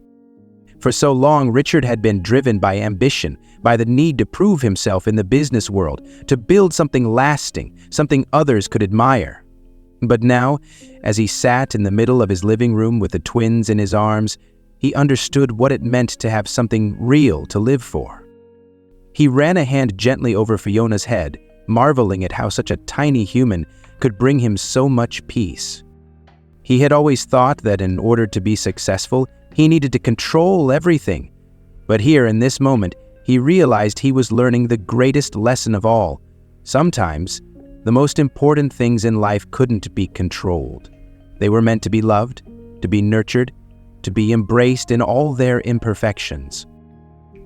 For so long, Richard had been driven by ambition, by the need to prove himself in the business world, to build something lasting, something others could admire. But now, as he sat in the middle of his living room with the twins in his arms, he understood what it meant to have something real to live for. He ran a hand gently over Fiona's head, marveling at how such a tiny human could bring him so much peace. He had always thought that in order to be successful, he needed to control everything. But here, in this moment, he realized he was learning the greatest lesson of all. Sometimes, The most important things in life couldn't be controlled. They were meant to be loved, to be nurtured, to be embraced in all their imperfections.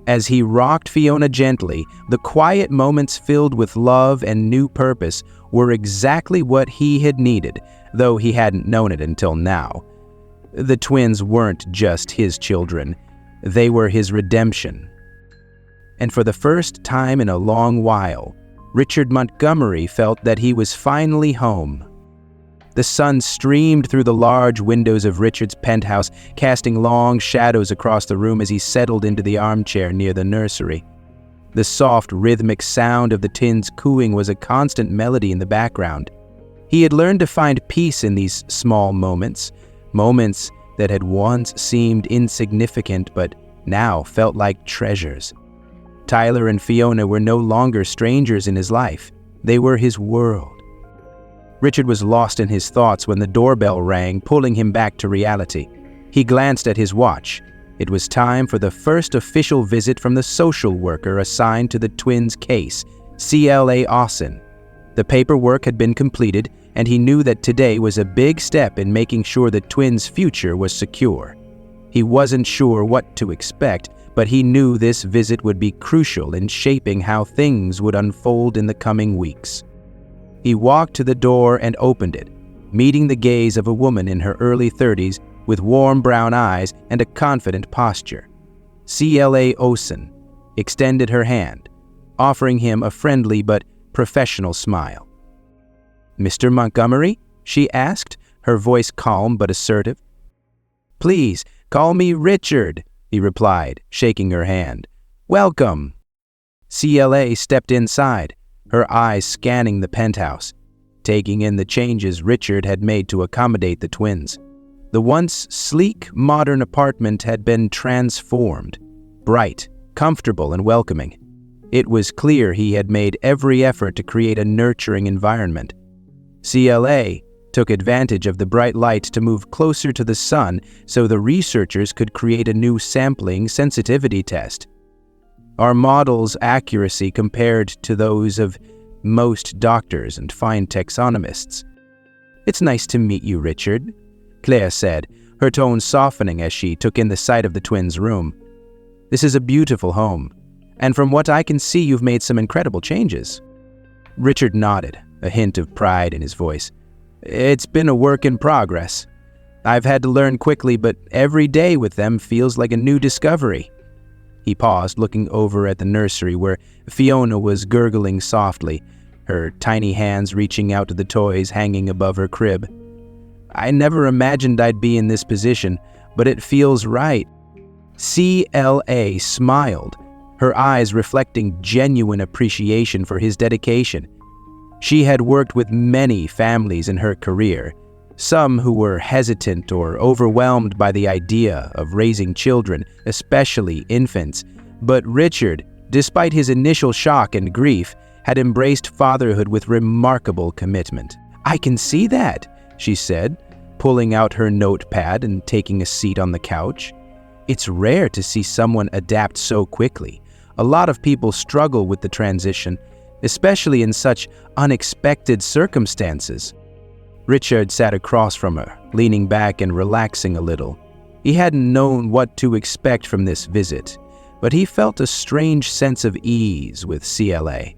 As he rocked Fiona gently, the quiet moments filled with love and new purpose were exactly what he had needed, though he hadn't known it until now. The twins weren't just his children, they were his redemption. And for the first time in a long while, Richard Montgomery felt that he was finally home. The sun streamed through the large windows of Richard's penthouse, casting long shadows across the room as he settled into the armchair near the nursery. The soft, rhythmic sound of the twins cooing was a constant melody in the background. He had learned to find peace in these small moments, moments that had once seemed insignificant but now felt like treasures. Tyler and Fiona were no longer strangers in his life. They were his world. Richard was lost in his thoughts when the doorbell rang, pulling him back to reality. He glanced at his watch. It was time for the first official visit from the social worker assigned to the twins' case, CLA Austin. The paperwork had been completed, and he knew that today was a big step in making sure the twins' future was secure. He wasn't sure what to expect, but he knew this visit would be crucial in shaping how things would unfold in the coming weeks. He walked to the door and opened it, meeting the gaze of a woman in her early 30s with warm brown eyes and a confident posture. CLA Austin extended her hand, offering him a friendly but professional smile. "Mr. Montgomery?" she asked, her voice calm but assertive. "Please, call me Richard," he replied, shaking her hand. "Welcome." CLA stepped inside, her eyes scanning the penthouse, taking in the changes Richard had made to accommodate the twins. The once sleek, modern apartment had been transformed, bright, comfortable, and welcoming. It was clear he had made every effort to create a nurturing environment. CLA took advantage of the bright light to move closer to the sun so the researchers could create a new sampling sensitivity test. Our model's accuracy compared to those of most doctors and fine taxonomists. "It's nice to meet you, Richard," Claire said, her tone softening as she took in the sight of the twins' room. "This is a beautiful home, and from what I can see, you've made some incredible changes." Richard nodded, a hint of pride in his voice. "It's been a work in progress. I've had to learn quickly, but every day with them feels like a new discovery." He paused, looking over at the nursery where Fiona was gurgling softly, her tiny hands reaching out to the toys hanging above her crib. "I never imagined I'd be in this position, but it feels right." CLA smiled, her eyes reflecting genuine appreciation for his dedication. She had worked with many families in her career, some who were hesitant or overwhelmed by the idea of raising children, especially infants. But Richard, despite his initial shock and grief, had embraced fatherhood with remarkable commitment. "I can see that," she said, pulling out her notepad and taking a seat on the couch. "It's rare to see someone adapt so quickly. A lot of people struggle with the transition, especially in such unexpected circumstances." Richard sat across from her, leaning back and relaxing a little. He hadn't known what to expect from this visit, but he felt a strange sense of ease with CLA.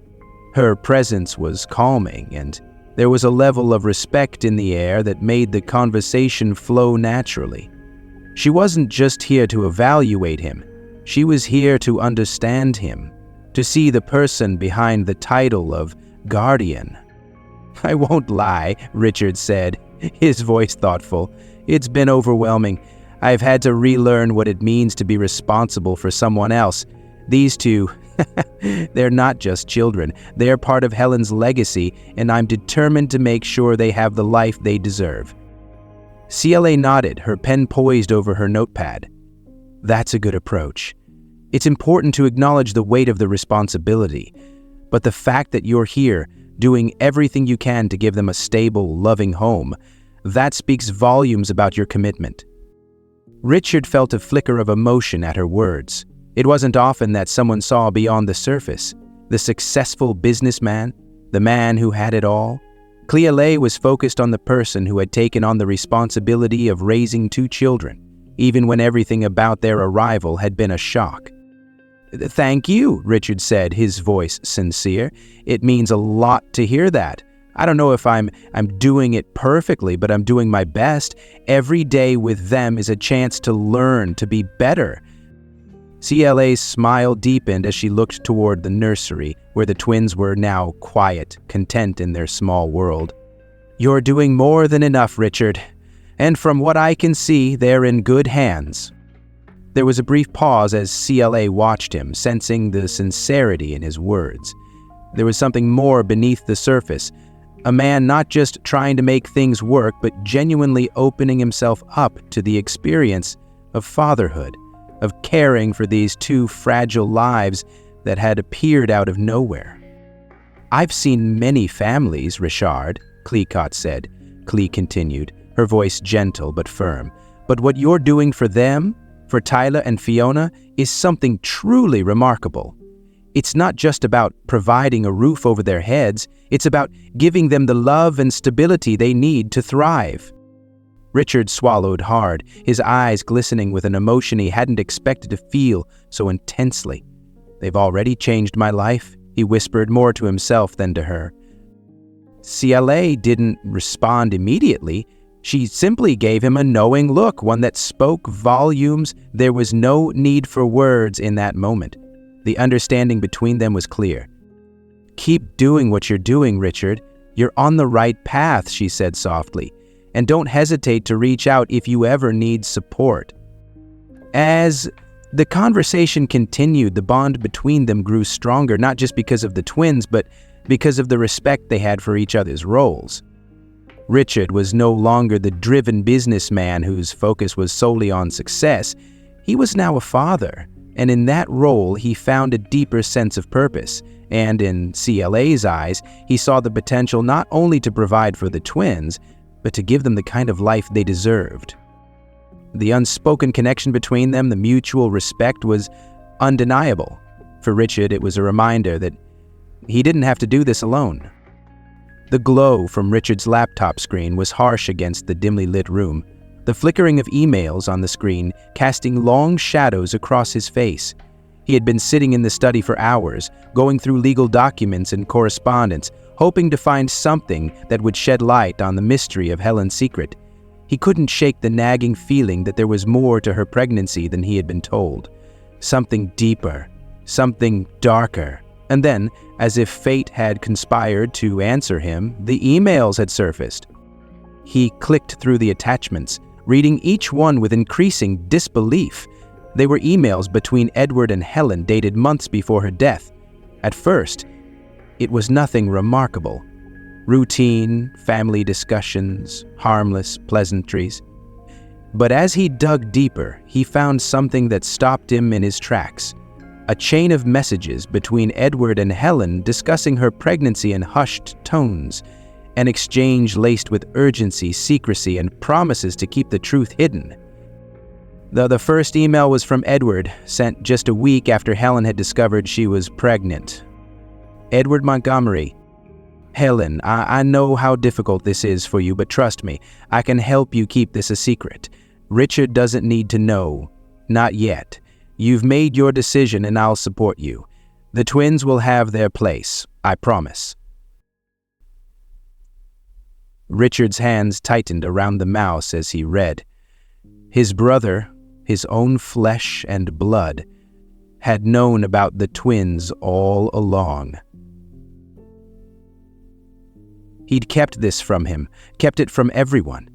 Her presence was calming, and there was a level of respect in the air that made the conversation flow naturally. She wasn't just here to evaluate him. She was here to understand him, to see the person behind the title of guardian. "I won't lie," Richard said, his voice thoughtful. "It's been overwhelming. I've had to relearn what it means to be responsible for someone else. These two, they're not just children. They're part of Helen's legacy, and I'm determined to make sure they have the life they deserve." CLA nodded, her pen poised over her notepad. "That's a good approach. It's important to acknowledge the weight of the responsibility, but the fact that you're here, doing everything you can to give them a stable, loving home, that speaks volumes about your commitment." Richard felt a flicker of emotion at her words. It wasn't often that someone saw beyond the surface. The successful businessman, The man who had it all? Clea was focused on the person who had taken on the responsibility of raising 2 children, even when everything about their arrival had been a shock. "Thank you," Richard said, his voice sincere. "It means a lot to hear that. I don't know if I'm doing it perfectly, but I'm doing my best. Every day with them is a chance to learn, to be better." Cla's smile deepened as she looked toward the nursery, where the twins were now quiet, content in their small world. "You're doing more than enough, Richard. And from what I can see, they're in good hands." There was a brief pause as Cla watched him, sensing the sincerity in his words. There was something more beneath the surface. A man not just trying to make things work, but genuinely opening himself up to the experience of fatherhood, of caring for these 2 fragile lives that had appeared out of nowhere. "I've seen many families, Richard," Clecott said. Clee continued, her voice gentle but firm. "But what you're doing for them, for Tyler and Fiona, is something truly remarkable. It's not just about providing a roof over their heads, it's about giving them the love and stability they need to thrive." Richard swallowed hard, his eyes glistening with an emotion he hadn't expected to feel so intensely. "They've already changed my life," he whispered, more to himself than to her. Cla didn't respond immediately. She simply gave him a knowing look, one that spoke volumes. There was no need for words in that moment. The understanding between them was clear. "Keep doing what you're doing, Richard. You're on the right path," she said softly. "And don't hesitate to reach out if you ever need support." As the conversation continued, the bond between them grew stronger, not just because of the twins, but because of the respect they had for each other's roles. Richard was no longer the driven businessman whose focus was solely on success. He was now a father, and in that role he found a deeper sense of purpose. And in Cla's eyes, he saw the potential not only to provide for the twins, but to give them the kind of life they deserved. The unspoken connection between them, the mutual respect, was undeniable. For Richard, it was a reminder that he didn't have to do this alone. The glow from Richard's laptop screen was harsh against the dimly lit room, the flickering of emails on the screen casting long shadows across his face. He had been sitting in the study for hours, going through legal documents and correspondence, hoping to find something that would shed light on the mystery of Helen's secret. He couldn't shake the nagging feeling that there was more to her pregnancy than he had been told. Something deeper, something darker. And then, as if fate had conspired to answer him, the emails had surfaced. He clicked through the attachments, reading each one with increasing disbelief. They were emails between Edward and Helen dated months before her death. At first, it was nothing remarkable. Routine, family discussions, harmless pleasantries. But as he dug deeper, he found something that stopped him in his tracks. A chain of messages between Edward and Helen discussing her pregnancy in hushed tones, an exchange laced with urgency, secrecy, and promises to keep the truth hidden. The first email was from Edward, sent just a week after Helen had discovered she was pregnant. "Edward Montgomery, Helen, I know how difficult this is for you, but trust me, I can help you keep this a secret. Richard doesn't need to know. Not yet. You've made your decision and I'll support you. The twins will have their place, I promise." Richard's hands tightened around the mouse as he read. His brother, his own flesh and blood, had known about the twins all along. He'd kept this from him, kept it from everyone.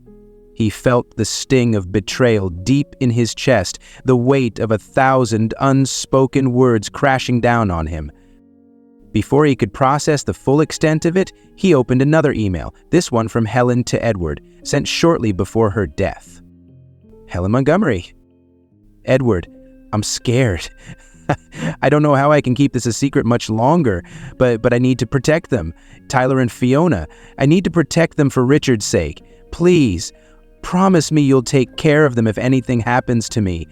He felt the sting of betrayal deep in his chest, the weight of 1,000 unspoken words crashing down on him. Before he could process the full extent of it, he opened another email, this one from Helen to Edward, sent shortly before her death. "Helen Montgomery. Edward, I'm scared. I don't know how I can keep this a secret much longer, but I need to protect them. Tyler and Fiona, I need to protect them for Richard's sake. Please, promise me you'll take care of them if anything happens to me.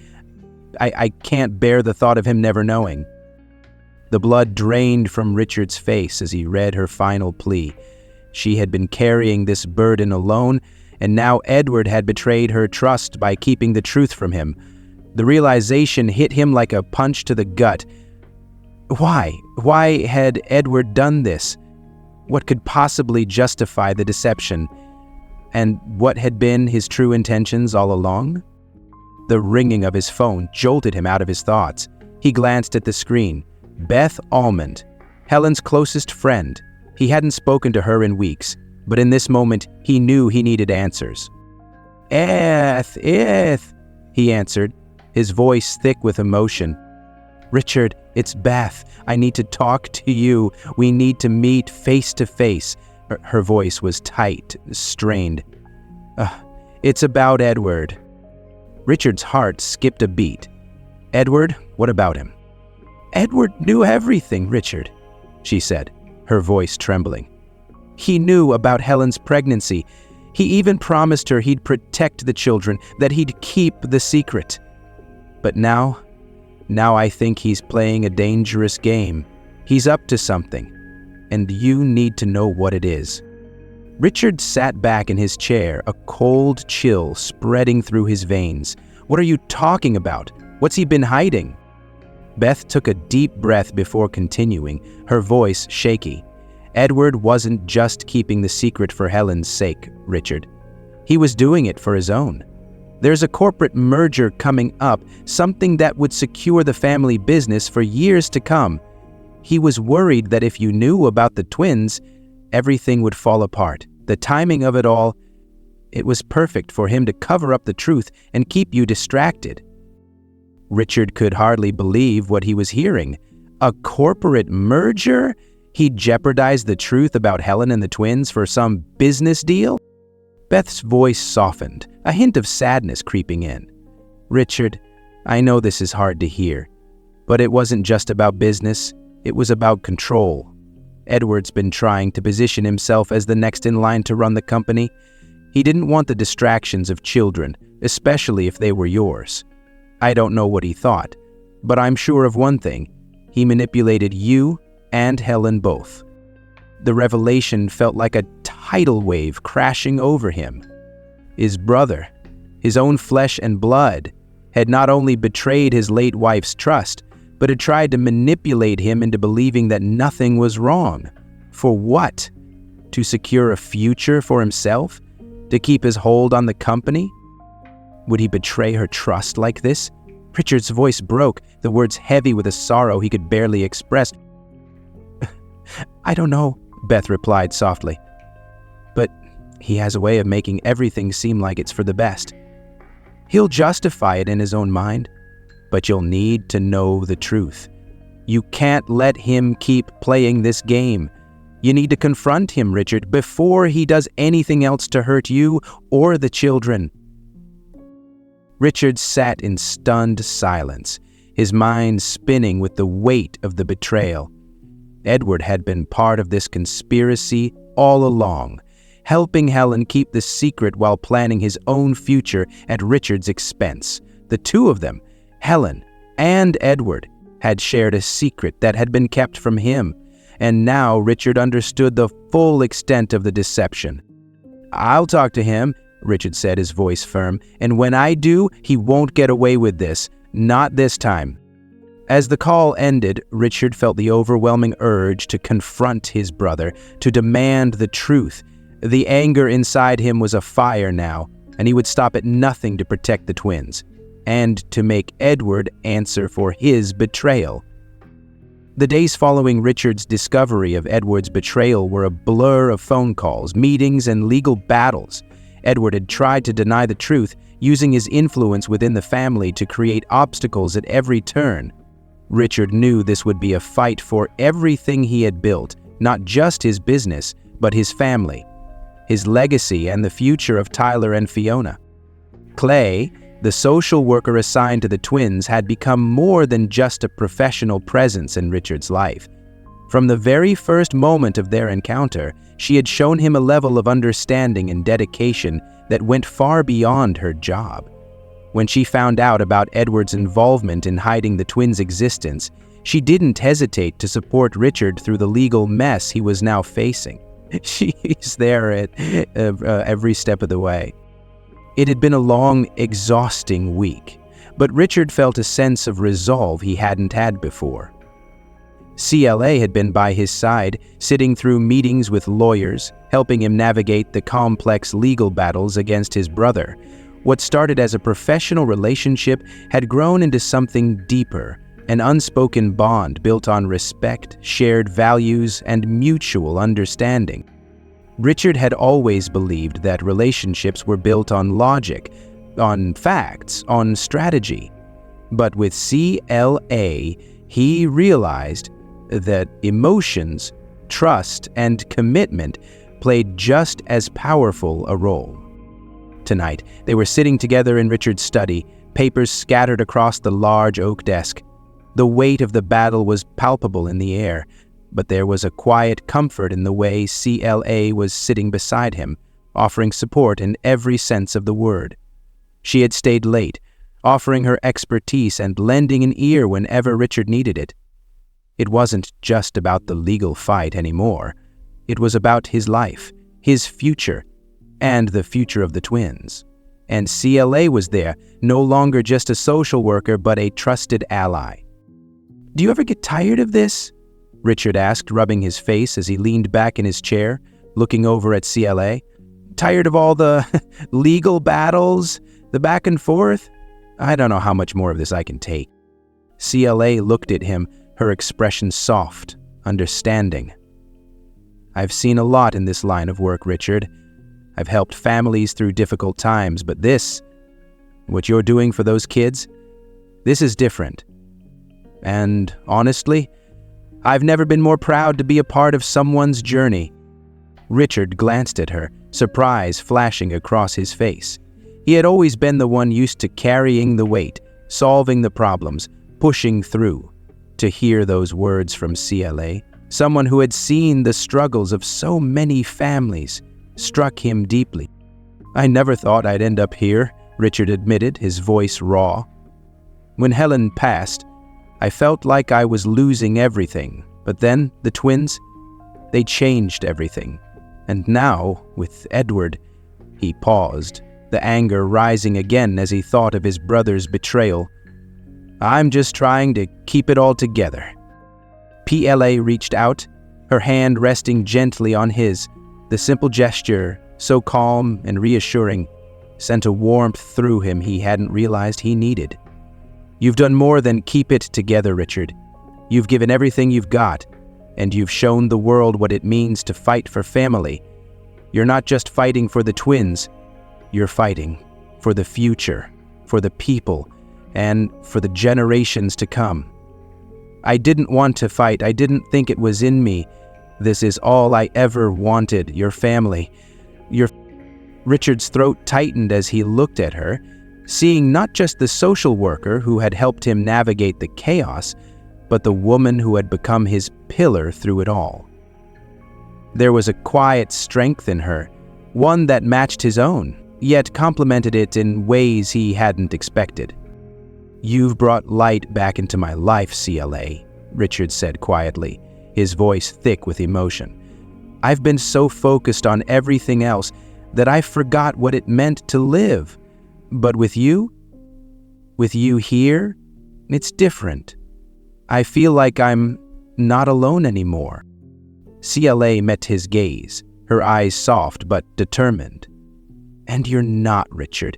I can't bear the thought of him never knowing." The blood drained from Richard's face as he read her final plea. She had been carrying this burden alone, and now Edward had betrayed her trust by keeping the truth from him. The realization hit him like a punch to the gut. Why? Why had Edward done this? What could possibly justify the deception? And what had been his true intentions all along? The ringing of his phone jolted him out of his thoughts. He glanced at the screen. Beth Almond, Helen's closest friend. He hadn't spoken to her in weeks, but in this moment, he knew he needed answers. Eth, he answered, his voice thick with emotion. Richard, it's Beth. I need to talk to you. We need to meet face to face. Her voice was tight, strained. It's about Edward. Richard's heart skipped a beat. Edward, what about him? Edward knew everything, Richard, she said, her voice trembling. He knew about Helen's pregnancy. He even promised her he'd protect the children, that he'd keep the secret. But now I think he's playing a dangerous game. He's up to something, and you need to know what it is. Richard sat back in his chair, a cold chill spreading through his veins. What are you talking about? What's he been hiding? Beth took a deep breath before continuing, her voice shaky. Edward wasn't just keeping the secret for Helen's sake, Richard. He was doing it for his own. There's a corporate merger coming up, something that would secure the family business for years to come. He was worried that if you knew about the twins, everything would fall apart. The timing of it all, it was perfect for him to cover up the truth and keep you distracted. Richard could hardly believe what he was hearing. A corporate merger? He'd jeopardize the truth about Helen and the twins for some business deal? Beth's voice softened, a hint of sadness creeping in. Richard, I know this is hard to hear, but it wasn't just about business. It was about control. Edward's been trying to position himself as the next in line to run the company. He didn't want the distractions of children, especially if they were yours. I don't know what he thought, but I'm sure of one thing. He manipulated you and Helen both. The revelation felt like a tidal wave crashing over him. His brother, his own flesh and blood, had not only betrayed his late wife's trust, but had tried to manipulate him into believing that nothing was wrong. For what? To secure a future for himself? To keep his hold on the company? Would he betray her trust like this? Richard's voice broke, the words heavy with a sorrow he could barely express. I don't know, Beth replied softly. But he has a way of making everything seem like it's for the best. He'll justify it in his own mind, but you'll need to know the truth. You can't let him keep playing this game. You need to confront him, Richard, before he does anything else to hurt you or the children. Richard sat in stunned silence, his mind spinning with the weight of the betrayal. Edward had been part of this conspiracy all along, helping Helen keep the secret while planning his own future at Richard's expense. The two of them, Helen and Edward, had shared a secret that had been kept from him, and now Richard understood the full extent of the deception. I'll talk to him, Richard said, his voice firm, and when I do, he won't get away with this. Not this time. As the call ended, Richard felt the overwhelming urge to confront his brother, to demand the truth. The anger inside him was afire now, and he would stop at nothing to protect the twins, and to make Edward answer for his betrayal. The days following Richard's discovery of Edward's betrayal were a blur of phone calls, meetings, and legal battles. Edward had tried to deny the truth, using his influence within the family to create obstacles at every turn. Richard knew this would be a fight for everything he had built, not just his business, but his family, his legacy, and the future of Tyler and Fiona. Clay, the social worker assigned to the twins, had become more than just a professional presence in Richard's life. From the very first moment of their encounter, she had shown him a level of understanding and dedication that went far beyond her job. When she found out about Edward's involvement in hiding the twins' existence, She didn't hesitate to support Richard through the legal mess he was now facing. She's there at every step of the way. It had been a long, exhausting week, but Richard felt a sense of resolve he hadn't had before. CLA had been by his side, sitting through meetings with lawyers, helping him navigate the complex legal battles against his brother. What started as a professional relationship had grown into something deeper, an unspoken bond built on respect, shared values, and mutual understanding. Richard had always believed that relationships were built on logic, on facts, on strategy. But with CLA, he realized that emotions, trust, and commitment played just as powerful a role. Tonight, they were sitting together in Richard's study, papers scattered across the large oak desk. The weight of the battle was palpable in the air, but there was a quiet comfort in the way CLA was sitting beside him, offering support in every sense of the word. She had stayed late, offering her expertise and lending an ear whenever Richard needed it. It wasn't just about the legal fight anymore. It was about his life, his future, and the future of the twins. And CLA was there, no longer just a social worker, but a trusted ally. "Do you ever get tired of this?" Richard asked, rubbing his face as he leaned back in his chair, looking over at CLA. "Tired of all the legal battles, the back and forth? I don't know how much more of this I can take." CLA looked at him, her expression soft, understanding. "I've seen a lot in this line of work, Richard. I've helped families through difficult times, but this, what you're doing for those kids, this is different. And honestly, I've never been more proud to be a part of someone's journey." Richard glanced at her, surprise flashing across his face. He had always been the one used to carrying the weight, solving the problems, pushing through. To hear those words from CLA, someone who had seen the struggles of so many families, struck him deeply. "I never thought I'd end up here," Richard admitted, his voice raw. "When Helen passed, I felt like I was losing everything, but then the twins, they changed everything. And now, with Edward," he paused, the anger rising again as he thought of his brother's betrayal. "I'm just trying to keep it all together." PLA reached out, her hand resting gently on his. The simple gesture, so calm and reassuring, sent a warmth through him he hadn't realized he needed. "You've done more than keep it together, Richard. You've given everything you've got, and you've shown the world what it means to fight for family. You're not just fighting for the twins, you're fighting for the future, for the people, and for the generations to come. I didn't want to fight. I didn't think it was in me. This is all I ever wanted, your family. Your..." Richard's throat tightened as he looked at her, seeing not just the social worker who had helped him navigate the chaos, but the woman who had become his pillar through it all. There was a quiet strength in her, one that matched his own, yet complemented it in ways he hadn't expected. "You've brought light back into my life, CLA," Richard said quietly, his voice thick with emotion. "I've been so focused on everything else that I forgot what it meant to live. But with you here, it's different. I feel like I'm not alone anymore." CLA met his gaze, her eyes soft but determined. "And you're not, Richard.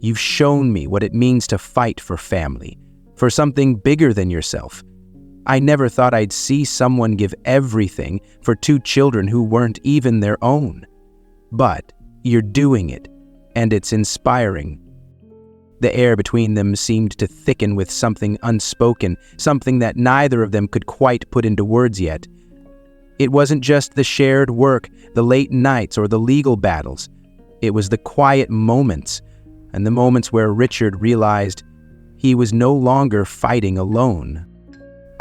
You've shown me what it means to fight for family, for something bigger than yourself. I never thought I'd see someone give everything for two children who weren't even their own. But you're doing it, and it's inspiring." The air between them seemed to thicken with something unspoken, something that neither of them could quite put into words yet. It wasn't just the shared work, the late nights, or the legal battles. It was the quiet moments, and the moments where Richard realized he was no longer fighting alone.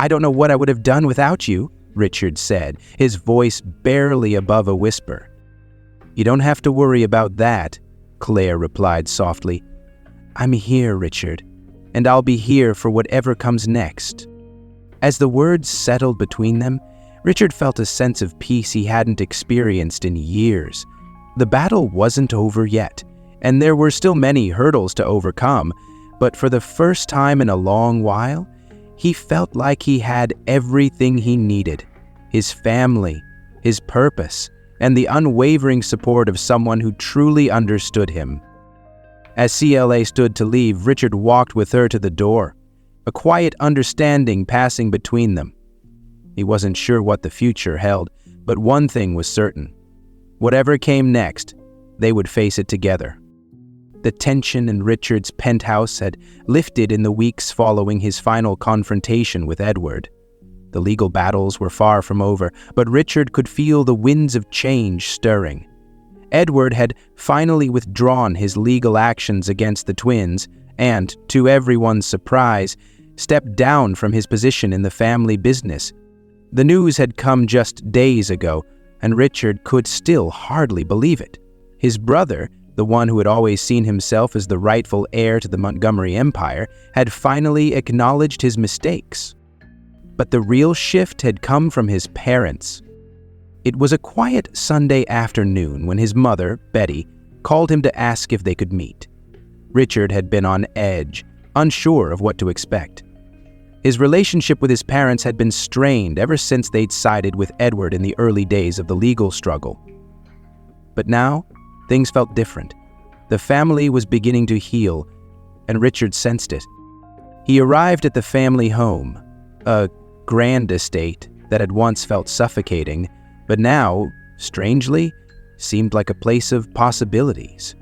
"I don't know what I would have done without you," Richard said, his voice barely above a whisper. "You don't have to worry about that," Claire replied softly. "I'm here, Richard, and I'll be here for whatever comes next." As the words settled between them, Richard felt a sense of peace he hadn't experienced in years. The battle wasn't over yet, and there were still many hurdles to overcome, but for the first time in a long while, he felt like he had everything he needed: his family, his purpose, and the unwavering support of someone who truly understood him. As CLA stood to leave, Richard walked with her to the door, a quiet understanding passing between them. He wasn't sure what the future held, but one thing was certain. Whatever came next, they would face it together. The tension in Richard's penthouse had lifted in the weeks following his final confrontation with Edward. The legal battles were far from over, but Richard could feel the winds of change stirring. Edward had finally withdrawn his legal actions against the twins and, to everyone's surprise, stepped down from his position in the family business. The news had come just days ago, and Richard could still hardly believe it. His brother, the one who had always seen himself as the rightful heir to the Montgomery Empire, had finally acknowledged his mistakes. But the real shift had come from his parents. It was a quiet Sunday afternoon when his mother, Betty, called him to ask if they could meet. Richard had been on edge, unsure of what to expect. His relationship with his parents had been strained ever since they'd sided with Edward in the early days of the legal struggle. But now, things felt different. The family was beginning to heal, and Richard sensed it. He arrived at the family home, a grand estate that had once felt suffocating, but now, strangely, seemed like a place of possibilities.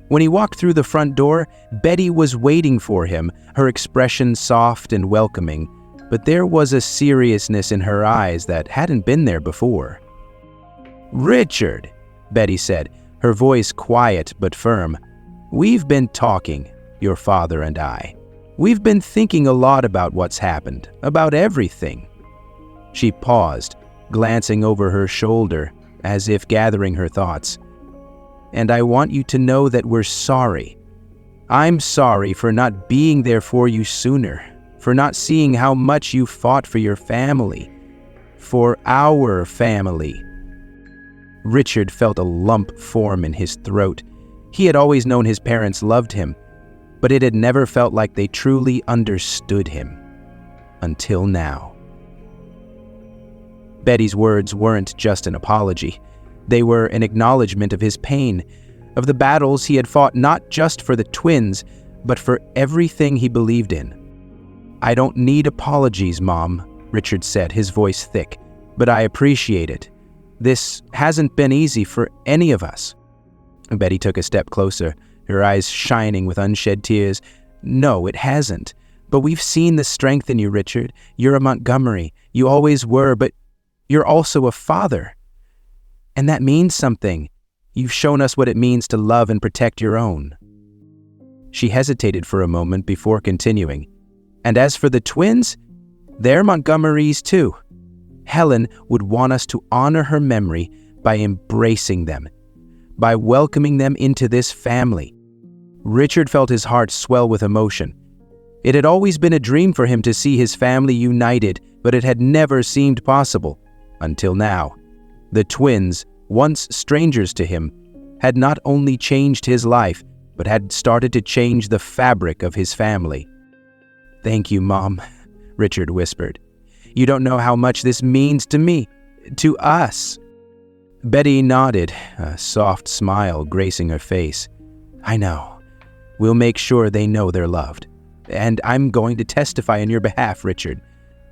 When he walked through the front door, Betty was waiting for him, her expression soft and welcoming, but there was a seriousness in her eyes that hadn't been there before. "Richard," Betty said, her voice quiet but firm, "we've been talking, your father and I. We've been thinking a lot about what's happened, about everything." She paused, glancing over her shoulder, as if gathering her thoughts. "And I want you to know that we're sorry. I'm sorry for not being there for you sooner, for not seeing how much you fought for your family, for our family." Richard felt a lump form in his throat. He had always known his parents loved him, but it had never felt like they truly understood him. Until now. Betty's words weren't just an apology. They were an acknowledgement of his pain, of the battles he had fought not just for the twins, but for everything he believed in. "I don't need apologies, Mom," Richard said, his voice thick, "but I appreciate it. This hasn't been easy for any of us." Betty took a step closer, her eyes shining with unshed tears. "No, it hasn't. But we've seen the strength in you, Richard. You're a Montgomery. You always were, but you're also a father. And that means something. You've shown us what it means to love and protect your own." She hesitated for a moment before continuing. "And as for the twins, they're Montgomerys too. Helen would want us to honor her memory by embracing them, by welcoming them into this family." Richard felt his heart swell with emotion. It had always been a dream for him to see his family united, but it had never seemed possible. Until now. The twins, once strangers to him, had not only changed his life, but had started to change the fabric of his family. "Thank you, Mom," Richard whispered. "You don't know how much this means to me, to us." Betty nodded, a soft smile gracing her face. "I know. We'll make sure they know they're loved. And I'm going to testify on your behalf, Richard.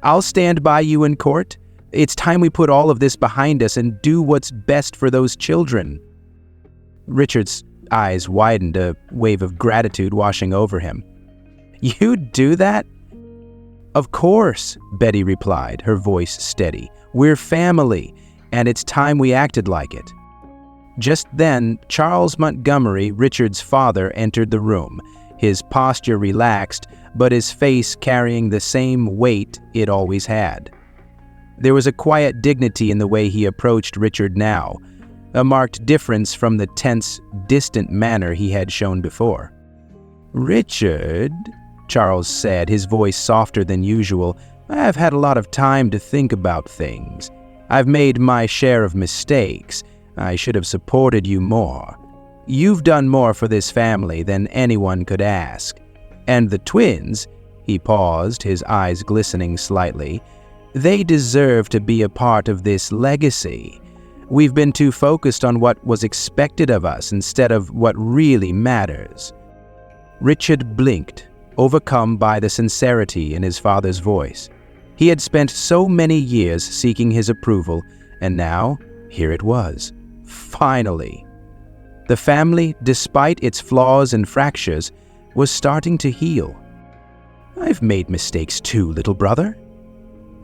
I'll stand by you in court. It's time we put all of this behind us and do what's best for those children." Richard's eyes widened, a wave of gratitude washing over him. "You'd do that?" "Of course," Betty replied, her voice steady. "We're family, and it's time we acted like it." Just then, Charles Montgomery, Richard's father, entered the room, his posture relaxed, but his face carrying the same weight it always had. There was a quiet dignity in the way he approached Richard now, a marked difference from the tense, distant manner he had shown before. "Richard," Charles said, his voice softer than usual. "I've had a lot of time to think about things. I've made my share of mistakes. I should have supported you more. You've done more for this family than anyone could ask. And the twins," he paused, his eyes glistening slightly, "they deserve to be a part of this legacy. We've been too focused on what was expected of us instead of what really matters." Richard blinked, overcome by the sincerity in his father's voice. He had spent so many years seeking his approval, and now, here it was. Finally. The family, despite its flaws and fractures, was starting to heal. "I've made mistakes too, little brother."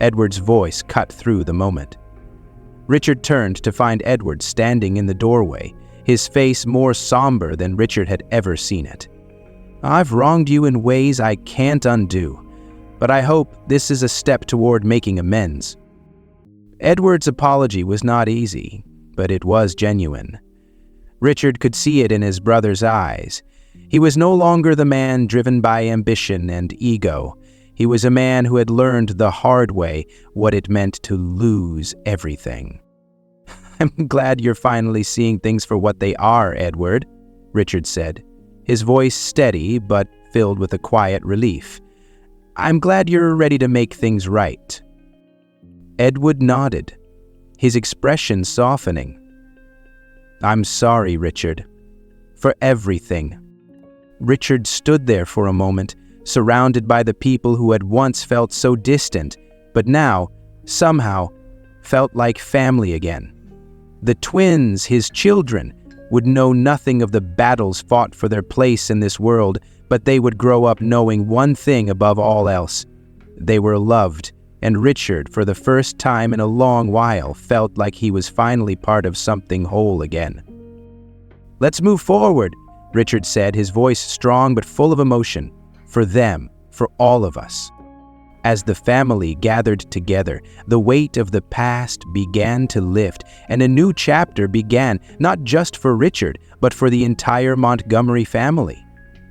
Edward's voice cut through the moment. Richard turned to find Edward standing in the doorway, his face more somber than Richard had ever seen it. "I've wronged you in ways I can't undo, but I hope this is a step toward making amends." Edward's apology was not easy, but it was genuine. Richard could see it in his brother's eyes. He was no longer the man driven by ambition and ego. He was a man who had learned the hard way what it meant to lose everything. "I'm glad you're finally seeing things for what they are, Edward," Richard said, his voice steady but filled with a quiet relief. "I'm glad you're ready to make things right." Edward nodded, his expression softening. "I'm sorry, Richard, for everything." Richard stood there for a moment, surrounded by the people who had once felt so distant, but now, somehow, felt like family again. The twins, his children, would know nothing of the battles fought for their place in this world, but they would grow up knowing one thing above all else. They were loved, and Richard, for the first time in a long while, felt like he was finally part of something whole again. "Let's move forward," Richard said, his voice strong but full of emotion. "For them, for all of us." As the family gathered together, the weight of the past began to lift, and a new chapter began, not just for Richard, but for the entire Montgomery family.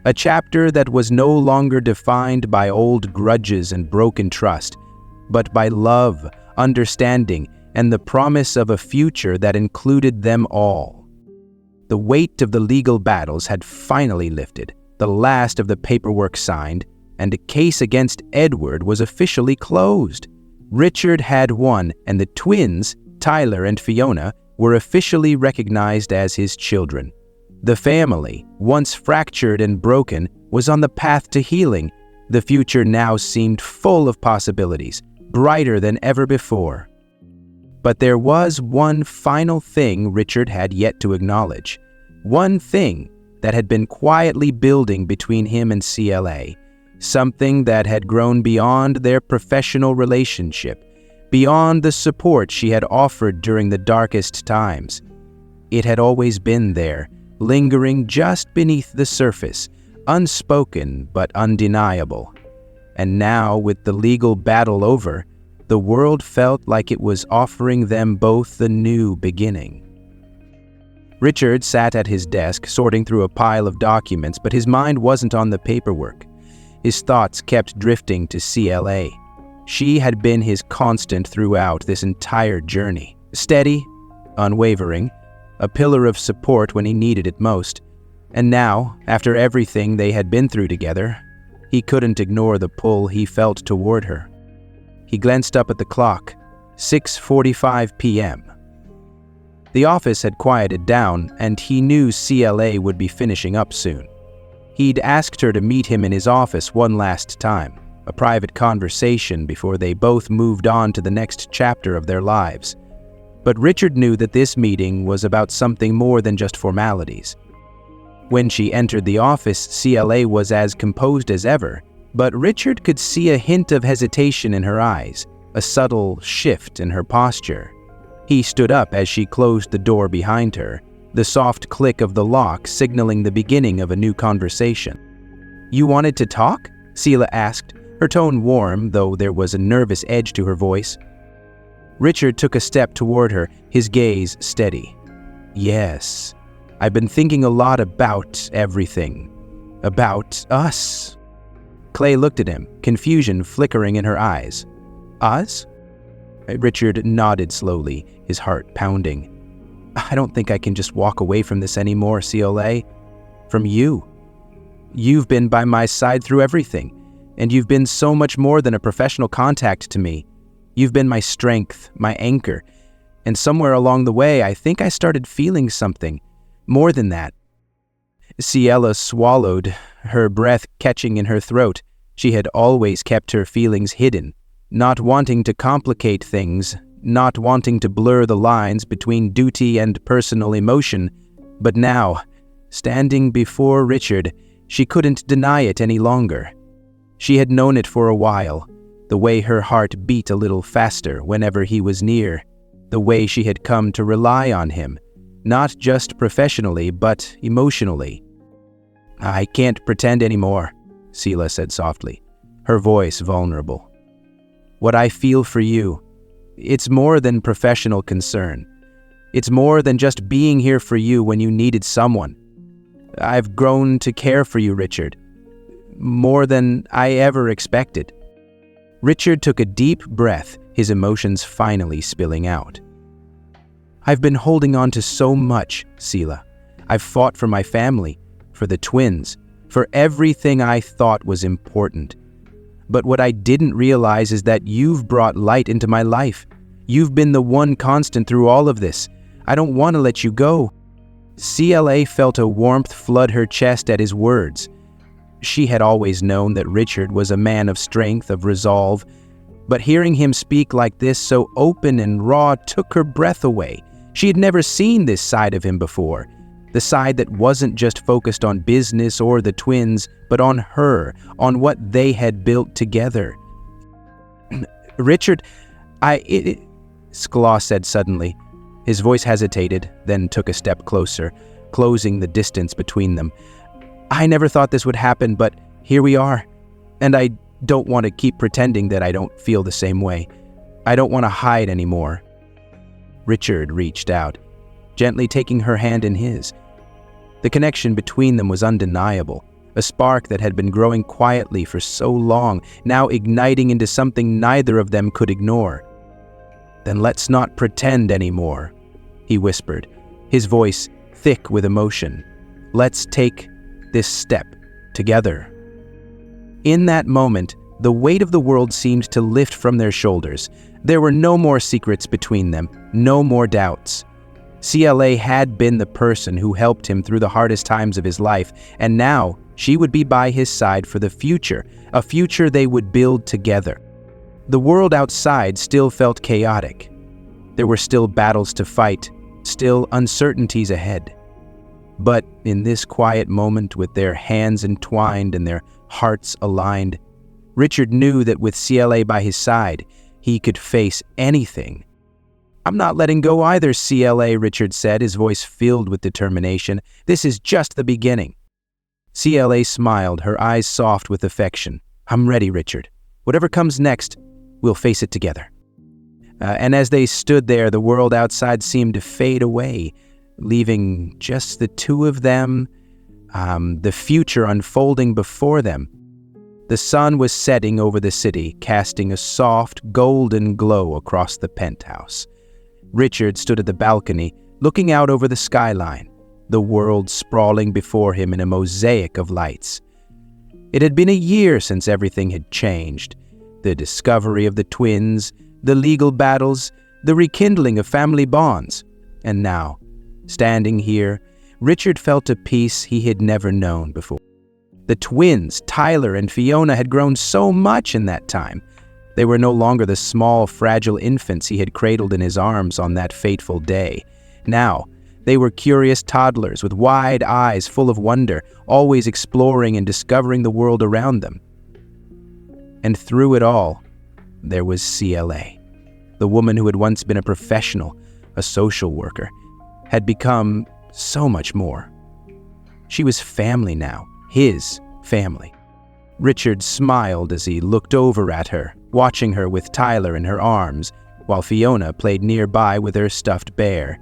A chapter that was no longer defined by old grudges and broken trust, but by love, understanding, and the promise of a future that included them all. The weight of the legal battles had finally lifted, the last of the paperwork signed, and a case against Edward was officially closed. Richard had won, and the twins, Tyler and Fiona, were officially recognized as his children. The family, once fractured and broken, was on the path to healing. The future now seemed full of possibilities, brighter than ever before. But there was one final thing Richard had yet to acknowledge. One thing that had been quietly building between him and CLA. Something that had grown beyond their professional relationship, beyond the support she had offered during the darkest times. It had always been there, lingering just beneath the surface, unspoken but undeniable. And now, with the legal battle over, the world felt like it was offering them both a new beginning. Richard sat at his desk, sorting through a pile of documents, but his mind wasn't on the paperwork. His thoughts kept drifting to CLA. She had been his constant throughout this entire journey. Steady, unwavering, a pillar of support when he needed it most. And now, after everything they had been through together, he couldn't ignore the pull he felt toward her. He glanced up at the clock, 6:45 p.m. The office had quieted down, and he knew CLA would be finishing up soon. He'd asked her to meet him in his office one last time, a private conversation before they both moved on to the next chapter of their lives. But Richard knew that this meeting was about something more than just formalities. When she entered the office, CLA was as composed as ever, but Richard could see a hint of hesitation in her eyes, a subtle shift in her posture. He stood up as she closed the door behind her, the soft click of the lock signaling the beginning of a new conversation. "You wanted to talk?" Celia asked, her tone warm, though there was a nervous edge to her voice. Richard took a step toward her, his gaze steady. "Yes, I've been thinking a lot about everything. About us." Clay looked at him, confusion flickering in her eyes. Us? Richard nodded slowly, his heart pounding. I don't think I can just walk away from this anymore, CLA. From you. You've been by my side through everything, and you've been so much more than a professional contact to me. You've been my strength, my anchor, and somewhere along the way, I think I started feeling something. More than that. Ciela swallowed, her breath catching in her throat. She had always kept her feelings hidden, not wanting to complicate things, not wanting to blur the lines between duty and personal emotion. But now, standing before Richard, she couldn't deny it any longer. She had known it for a while, the way her heart beat a little faster whenever he was near, the way she had come to rely on him, not just professionally, but emotionally. I can't pretend anymore, Ciela said softly, her voice vulnerable. What I feel for you, it's more than professional concern. It's more than just being here for you when you needed someone. I've grown to care for you, Richard, more than I ever expected. Richard took a deep breath, his emotions finally spilling out. I've been holding on to so much, Ciela. I've fought for my family, for the twins, for everything I thought was important. But what I didn't realize is that you've brought light into my life. You've been the one constant through all of this. I don't want to let you go. CLA felt a warmth flood her chest at his words. She had always known that Richard was a man of strength, of resolve, but hearing him speak like this so open and raw took her breath away. She had never seen this side of him before, the side that wasn't just focused on business or the twins, but on her, on what they had built together. Richard, Sklar said suddenly. His voice hesitated, then took a step closer, closing the distance between them. I never thought this would happen, but here we are. And I don't want to keep pretending that I don't feel the same way. I don't want to hide anymore. Richard reached out, gently taking her hand in his. The connection between them was undeniable, a spark that had been growing quietly for so long, now igniting into something neither of them could ignore. Then let's not pretend anymore, he whispered, his voice thick with emotion. Let's take this step together. In that moment, the weight of the world seemed to lift from their shoulders. There were no more secrets between them, no more doubts. CLA had been the person who helped him through the hardest times of his life, and now she would be by his side for the future, a future they would build together. The world outside still felt chaotic. There were still battles to fight, still uncertainties ahead. But in this quiet moment, with their hands entwined and their hearts aligned, Richard knew that with CLA by his side, he could face anything. I'm not letting go either, CLA, Richard said, his voice filled with determination. This is just the beginning. CLA smiled, her eyes soft with affection. I'm ready, Richard. Whatever comes next, we'll face it together. And as they stood there, the world outside seemed to fade away, leaving just the two of them, the future unfolding before them. The sun was setting over the city, casting a soft, golden glow across the penthouse. Richard stood at the balcony, looking out over the skyline, the world sprawling before him in a mosaic of lights. It had been a year since everything had changed. The discovery of the twins, the legal battles, the rekindling of family bonds. And now, standing here, Richard felt a peace he had never known before. The twins, Tyler and Fiona, had grown so much in that time. They were no longer the small, fragile infants he had cradled in his arms on that fateful day. Now, they were curious toddlers with wide eyes full of wonder, always exploring and discovering the world around them. And through it all, there was CLA. The woman who had once been a professional, a social worker, had become so much more. She was family now, his family. Richard smiled as he looked over at her, watching her with Tyler in her arms, while Fiona played nearby with her stuffed bear.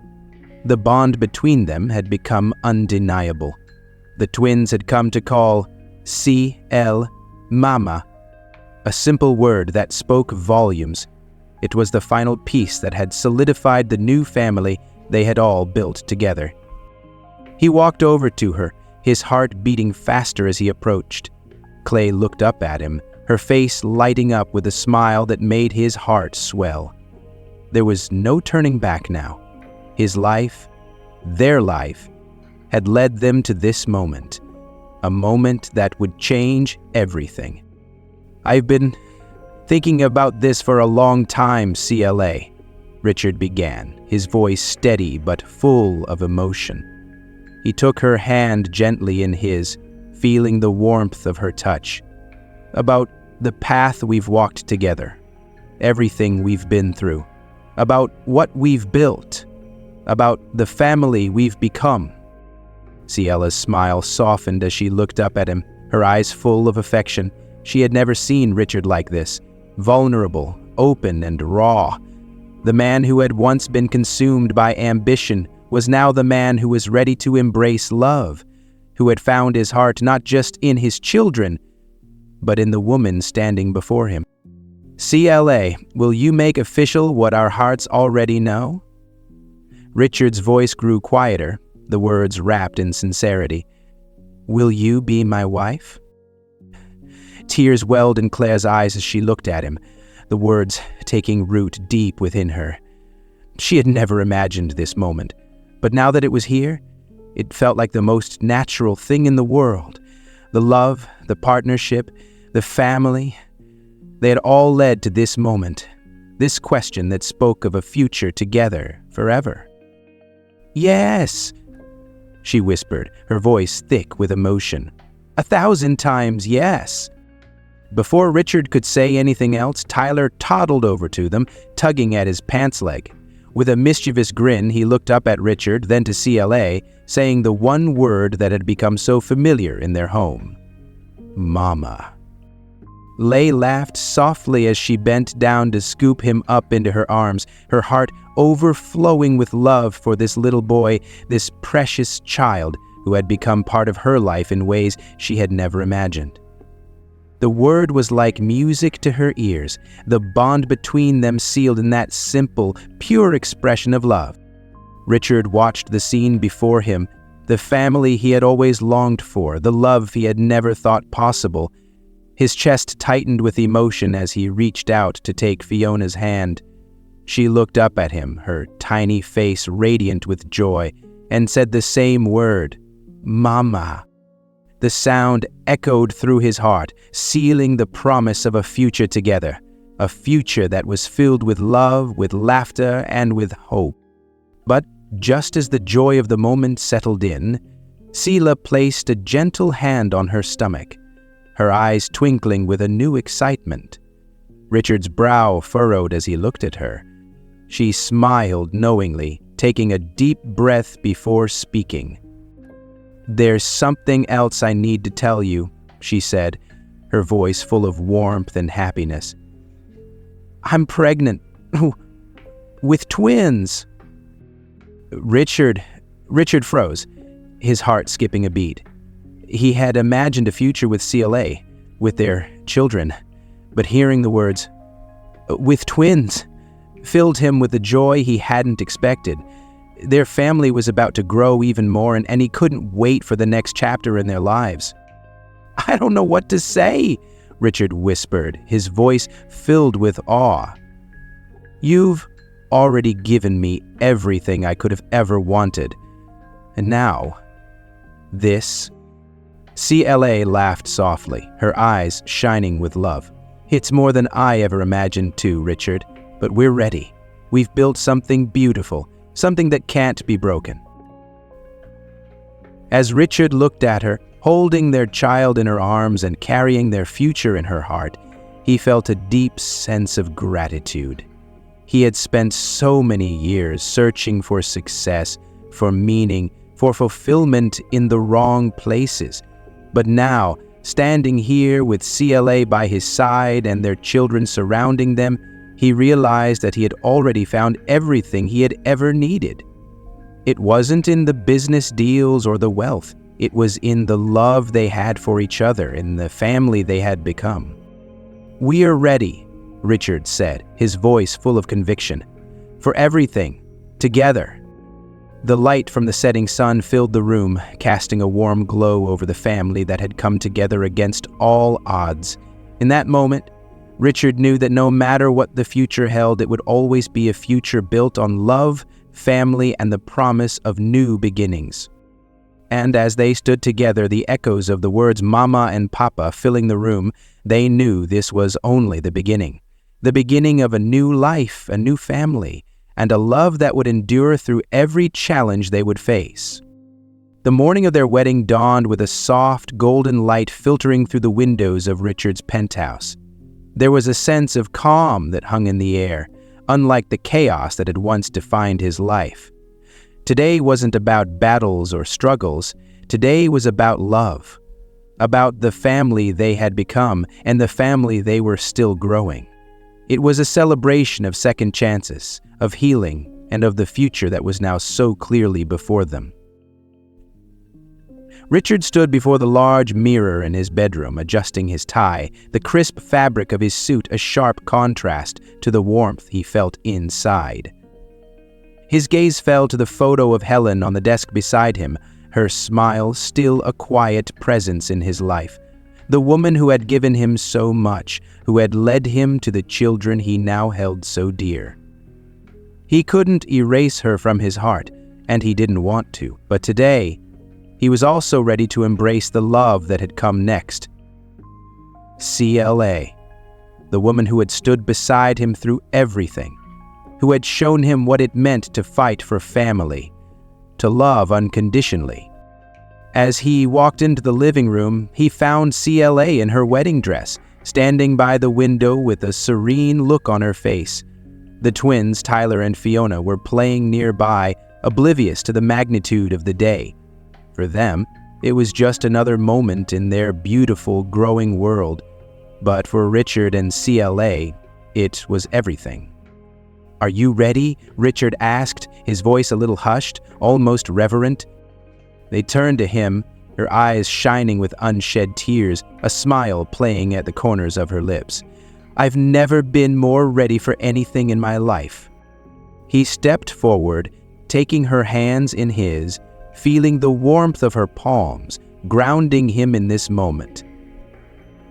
The bond between them had become undeniable. The twins had come to call CLA Mama. A simple word that spoke volumes. It was the final piece that had solidified the new family they had all built together. He walked over to her, his heart beating faster as he approached. Clay looked up at him, her face lighting up with a smile that made his heart swell. There was no turning back now. His life, their life, had led them to this moment, a moment that would change everything. "I've been thinking about this for a long time, CLA," Richard began, his voice steady but full of emotion. He took her hand gently in his, feeling the warmth of her touch. "About the path we've walked together, everything we've been through, about what we've built, about the family we've become." Ciella's smile softened as she looked up at him, her eyes full of affection. She had never seen Richard like this, vulnerable, open, and raw. The man who had once been consumed by ambition was now the man who was ready to embrace love, who had found his heart not just in his children, but in the woman standing before him. "CLA, will you make official what our hearts already know?" Richard's voice grew quieter, the words wrapped in sincerity. "Will you be my wife?" Tears welled in Claire's eyes as she looked at him, the words taking root deep within her. She had never imagined this moment, but now that it was here, it felt like the most natural thing in the world. The love, the partnership, the family, they had all led to this moment, this question that spoke of a future together forever. "Yes," she whispered, her voice thick with emotion. "1,000 times yes." Before Richard could say anything else, Tyler toddled over to them, tugging at his pants leg. With a mischievous grin, he looked up at Richard, then to CLA, saying the one word that had become so familiar in their home. "Mama." Lay laughed softly as she bent down to scoop him up into her arms, her heart overflowing with love for this little boy, this precious child who had become part of her life in ways she had never imagined. The word was like music to her ears, the bond between them sealed in that simple, pure expression of love. Richard watched the scene before him, the family he had always longed for, the love he had never thought possible. His chest tightened with emotion as he reached out to take Fiona's hand. She looked up at him, her tiny face radiant with joy, and said the same word, "Mama." The sound echoed through his heart, sealing the promise of a future together, a future that was filled with love, with laughter, and with hope. But just as the joy of the moment settled in, Sela placed a gentle hand on her stomach, her eyes twinkling with a new excitement. Richard's brow furrowed as he looked at her. She smiled knowingly, taking a deep breath before speaking. "There's something else I need to tell you," she said, her voice full of warmth and happiness. "I'm pregnant. With twins." Richard froze, his heart skipping a beat. He had imagined a future with CLA, with their children, but hearing the words, "with twins," filled him with a joy he hadn't expected. Their family was about to grow even more, and he couldn't wait for the next chapter in their lives. "I don't know what to say," Richard whispered, his voice filled with awe. "You've already given me everything I could have ever wanted. And now, this..." CLA laughed softly, her eyes shining with love. "It's more than I ever imagined too, Richard, but we're ready. We've built something beautiful, something that can't be broken." As Richard looked at her, holding their child in her arms and carrying their future in her heart, he felt a deep sense of gratitude. He had spent so many years searching for success, for meaning, for fulfillment in the wrong places. But now, standing here with CLA by his side and their children surrounding them, he realized that he had already found everything he had ever needed. It wasn't in the business deals or the wealth. It was in the love they had for each other, in the family they had become. "We are ready," Richard said, his voice full of conviction. "For everything. Together." The light from the setting sun filled the room, casting a warm glow over the family that had come together against all odds. In that moment, Richard knew that no matter what the future held, it would always be a future built on love, family, and the promise of new beginnings. And as they stood together, the echoes of the words Mama and Papa filling the room, they knew this was only the beginning of a new life, a new family, and a love that would endure through every challenge they would face. The morning of their wedding dawned with a soft, golden light filtering through the windows of Richard's penthouse. There was a sense of calm that hung in the air, unlike the chaos that had once defined his life. Today wasn't about battles or struggles. Today was about love, about the family they had become and the family they were still growing. It was a celebration of second chances, of healing, and of the future that was now so clearly before them. Richard stood before the large mirror in his bedroom, adjusting his tie, the crisp fabric of his suit a sharp contrast to the warmth he felt inside. His gaze fell to the photo of Helen on the desk beside him, her smile still a quiet presence in his life. The woman who had given him so much, who had led him to the children he now held so dear. He couldn't erase her from his heart, and he didn't want to, but today, he was also ready to embrace the love that had come next. CLA, the woman who had stood beside him through everything, who had shown him what it meant to fight for family, to love unconditionally. As he walked into the living room, he found CLA in her wedding dress, standing by the window with a serene look on her face. The twins, Tyler and Fiona, were playing nearby, oblivious to the magnitude of the day. For them, it was just another moment in their beautiful, growing world. But for Richard and CLA, it was everything. "Are you ready?" Richard asked, his voice a little hushed, almost reverent. They turned to him, her eyes shining with unshed tears, a smile playing at the corners of her lips. "I've never been more ready for anything in my life." He stepped forward, taking her hands in his, feeling the warmth of her palms, grounding him in this moment.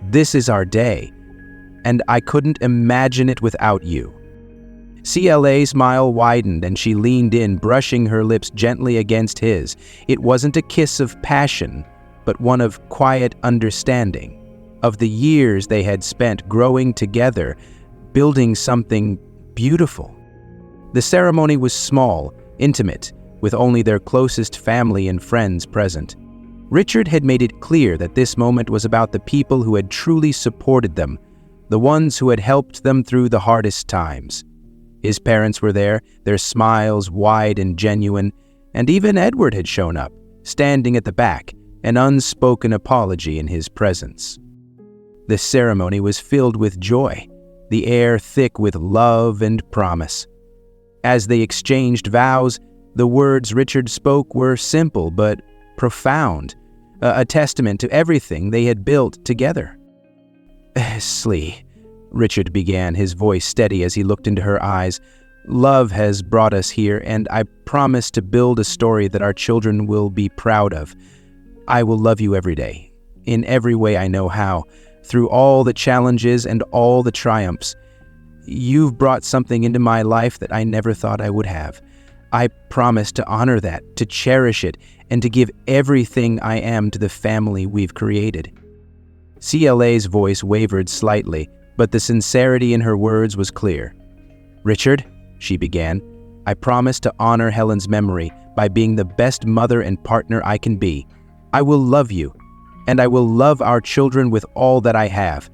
"This is our day, and I couldn't imagine it without you." CLA's smile widened and she leaned in, brushing her lips gently against his. It wasn't a kiss of passion, but one of quiet understanding, of the years they had spent growing together, building something beautiful. The ceremony was small, intimate, with only their closest family and friends present. Richard had made it clear that this moment was about the people who had truly supported them, the ones who had helped them through the hardest times. His parents were there, their smiles wide and genuine, and even Edward had shown up, standing at the back, an unspoken apology in his presence. The ceremony was filled with joy, the air thick with love and promise. As they exchanged vows, the words Richard spoke were simple but profound, a testament to everything they had built together. "Slee," Richard began, his voice steady as he looked into her eyes, "love has brought us here, and I promise to build a story that our children will be proud of. I will love you every day, in every way I know how, through all the challenges and all the triumphs. You've brought something into my life that I never thought I would have. I promise to honor that, to cherish it, and to give everything I am to the family we've created." CLA's voice wavered slightly, but the sincerity in her words was clear. "Richard," she began, "I promise to honor Helen's memory by being the best mother and partner I can be. I will love you, and I will love our children with all that I have.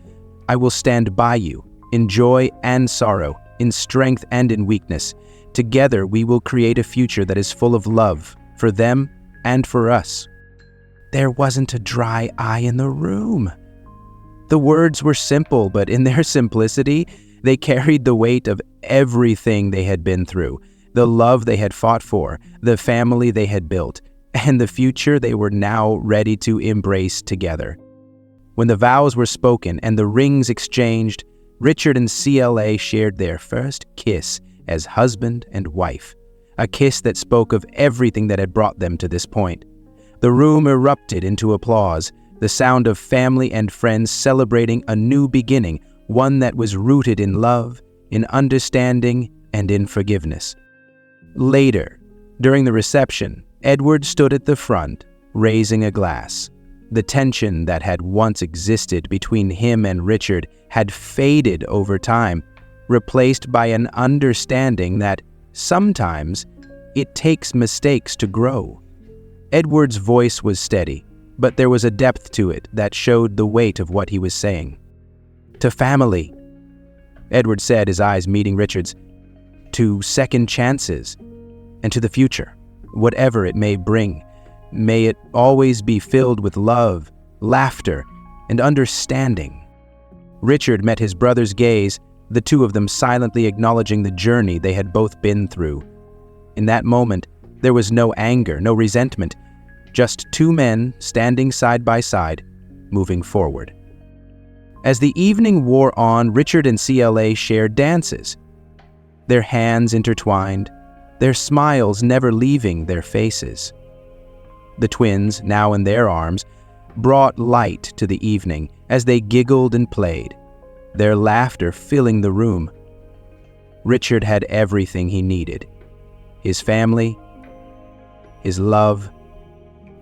I will stand by you, in joy and sorrow, in strength and in weakness. Together we will create a future that is full of love, for them and for us." There wasn't a dry eye in the room. The words were simple, but in their simplicity, they carried the weight of everything they had been through, the love they had fought for, the family they had built, and the future they were now ready to embrace together. When the vows were spoken and the rings exchanged, Richard and CLA shared their first kiss as husband and wife, a kiss that spoke of everything that had brought them to this point. The room erupted into applause, the sound of family and friends celebrating a new beginning, one that was rooted in love, in understanding, and in forgiveness. Later, during the reception, Edward stood at the front, raising a glass. The tension that had once existed between him and Richard had faded over time, replaced by an understanding that sometimes it takes mistakes to grow. Edward's voice was steady, but there was a depth to it that showed the weight of what he was saying. "To family," Edward said, his eyes meeting Richard's. "To second chances, and to the future, whatever it may bring. May it always be filled with love, laughter, and understanding." Richard met his brother's gaze, the two of them silently acknowledging the journey they had both been through. In that moment, there was no anger, no resentment, just two men standing side by side, moving forward. As the evening wore on, Richard and CLA shared dances, their hands intertwined, their smiles never leaving their faces. The twins, now in their arms, brought light to the evening as they giggled and played, their laughter filling the room. Richard had everything he needed: his family, his love,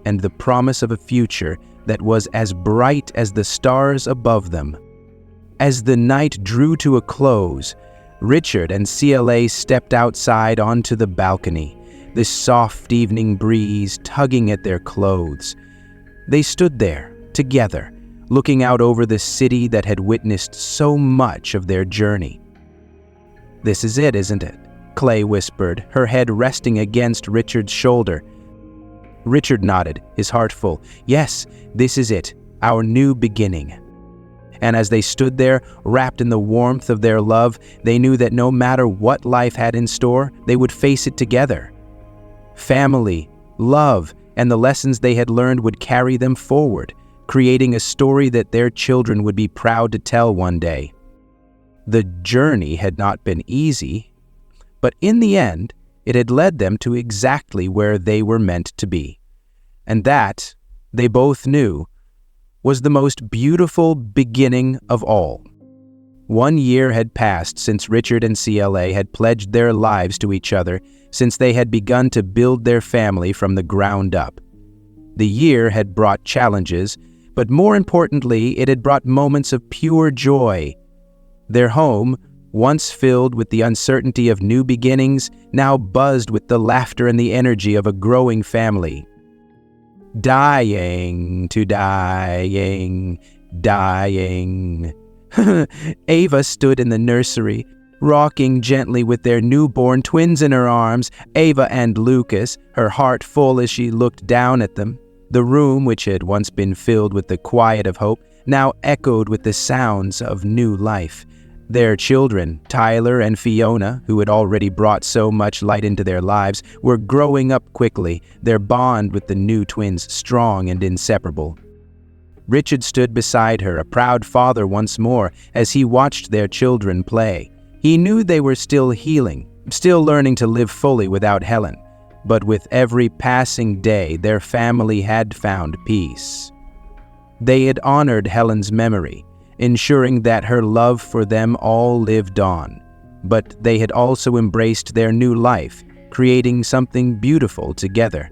and the promise of a future that was as bright as the stars above them. As the night drew to a close, Richard and CLA stepped outside onto the balcony, the soft evening breeze tugging at their clothes. They stood there, together, looking out over the city that had witnessed so much of their journey. "This is it, isn't it?" Clay whispered, her head resting against Richard's shoulder. Richard nodded, his heart full. "Yes, this is it, our new beginning." And as they stood there, wrapped in the warmth of their love, they knew that no matter what life had in store, they would face it together. Family, love, and the lessons they had learned would carry them forward, creating a story that their children would be proud to tell one day. The journey had not been easy, but in the end, it had led them to exactly where they were meant to be. And that, they both knew, was the most beautiful beginning of all. 1 year had passed since Richard and CLA had pledged their lives to each other, since they had begun to build their family from the ground up. The year had brought challenges, but more importantly, it had brought moments of pure joy. Their home, once filled with the uncertainty of new beginnings, now buzzed with the laughter and the energy of a growing family. Dying to dying, dying. Ava stood in the nursery, rocking gently with their newborn twins in her arms, Ava and Lucas, her heart full as she looked down at them. The room, which had once been filled with the quiet of hope, now echoed with the sounds of new life. Their children, Tyler and Fiona, who had already brought so much light into their lives, were growing up quickly, their bond with the new twins strong and inseparable. Richard stood beside her, a proud father once more, as he watched their children play. He knew they were still healing, still learning to live fully without Helen, but with every passing day, their family had found peace. They had honored Helen's memory, ensuring that her love for them all lived on. But they had also embraced their new life, creating something beautiful together.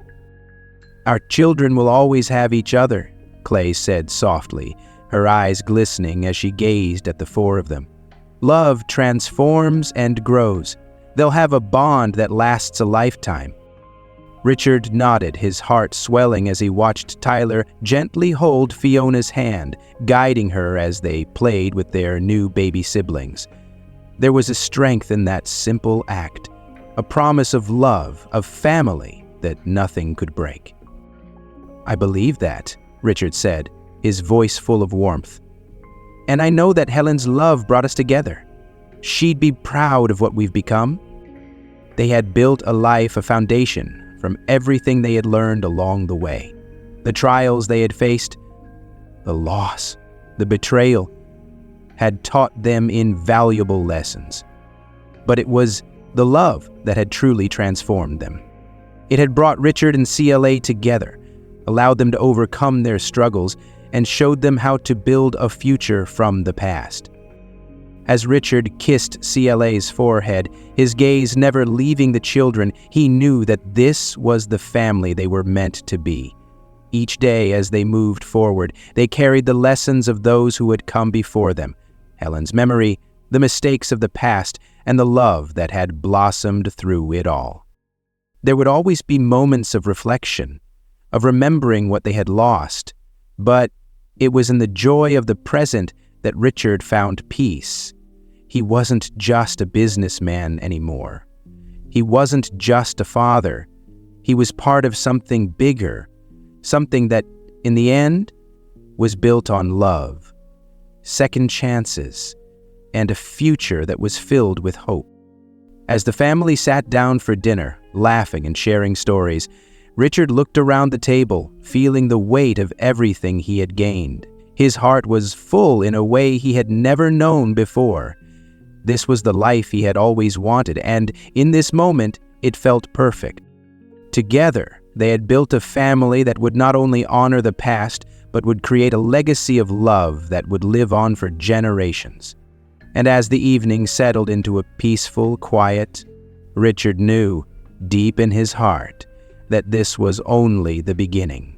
"Our children will always have each other," Clay said softly, her eyes glistening as she gazed at the four of them. "Love transforms and grows. They'll have a bond that lasts a lifetime." Richard nodded, his heart swelling as he watched Tyler gently hold Fiona's hand, guiding her as they played with their new baby siblings. There was a strength in that simple act, a promise of love, of family that nothing could break. "I believe that," Richard said, his voice full of warmth. "And I know that Helen's love brought us together. She'd be proud of what we've become." They had built a life, a foundation, from everything they had learned along the way. The trials they had faced, the loss, the betrayal, had taught them invaluable lessons. But it was the love that had truly transformed them. It had brought Richard and CLA together, allowed them to overcome their struggles, and showed them how to build a future from the past. As Richard kissed CLA's forehead, his gaze never leaving the children, he knew that this was the family they were meant to be. Each day as they moved forward, they carried the lessons of those who had come before them, Helen's memory, the mistakes of the past, and the love that had blossomed through it all. There would always be moments of reflection, of remembering what they had lost, but it was in the joy of the present that Richard found peace. He wasn't just a businessman anymore. He wasn't just a father. He was part of something bigger, something that, in the end, was built on love, second chances, and a future that was filled with hope. As the family sat down for dinner, laughing and sharing stories, Richard looked around the table, feeling the weight of everything he had gained. His heart was full in a way he had never known before. This was the life he had always wanted, and in this moment, it felt perfect. Together, they had built a family that would not only honor the past, but would create a legacy of love that would live on for generations. And as the evening settled into a peaceful quiet, Richard knew, deep in his heart, that this was only the beginning.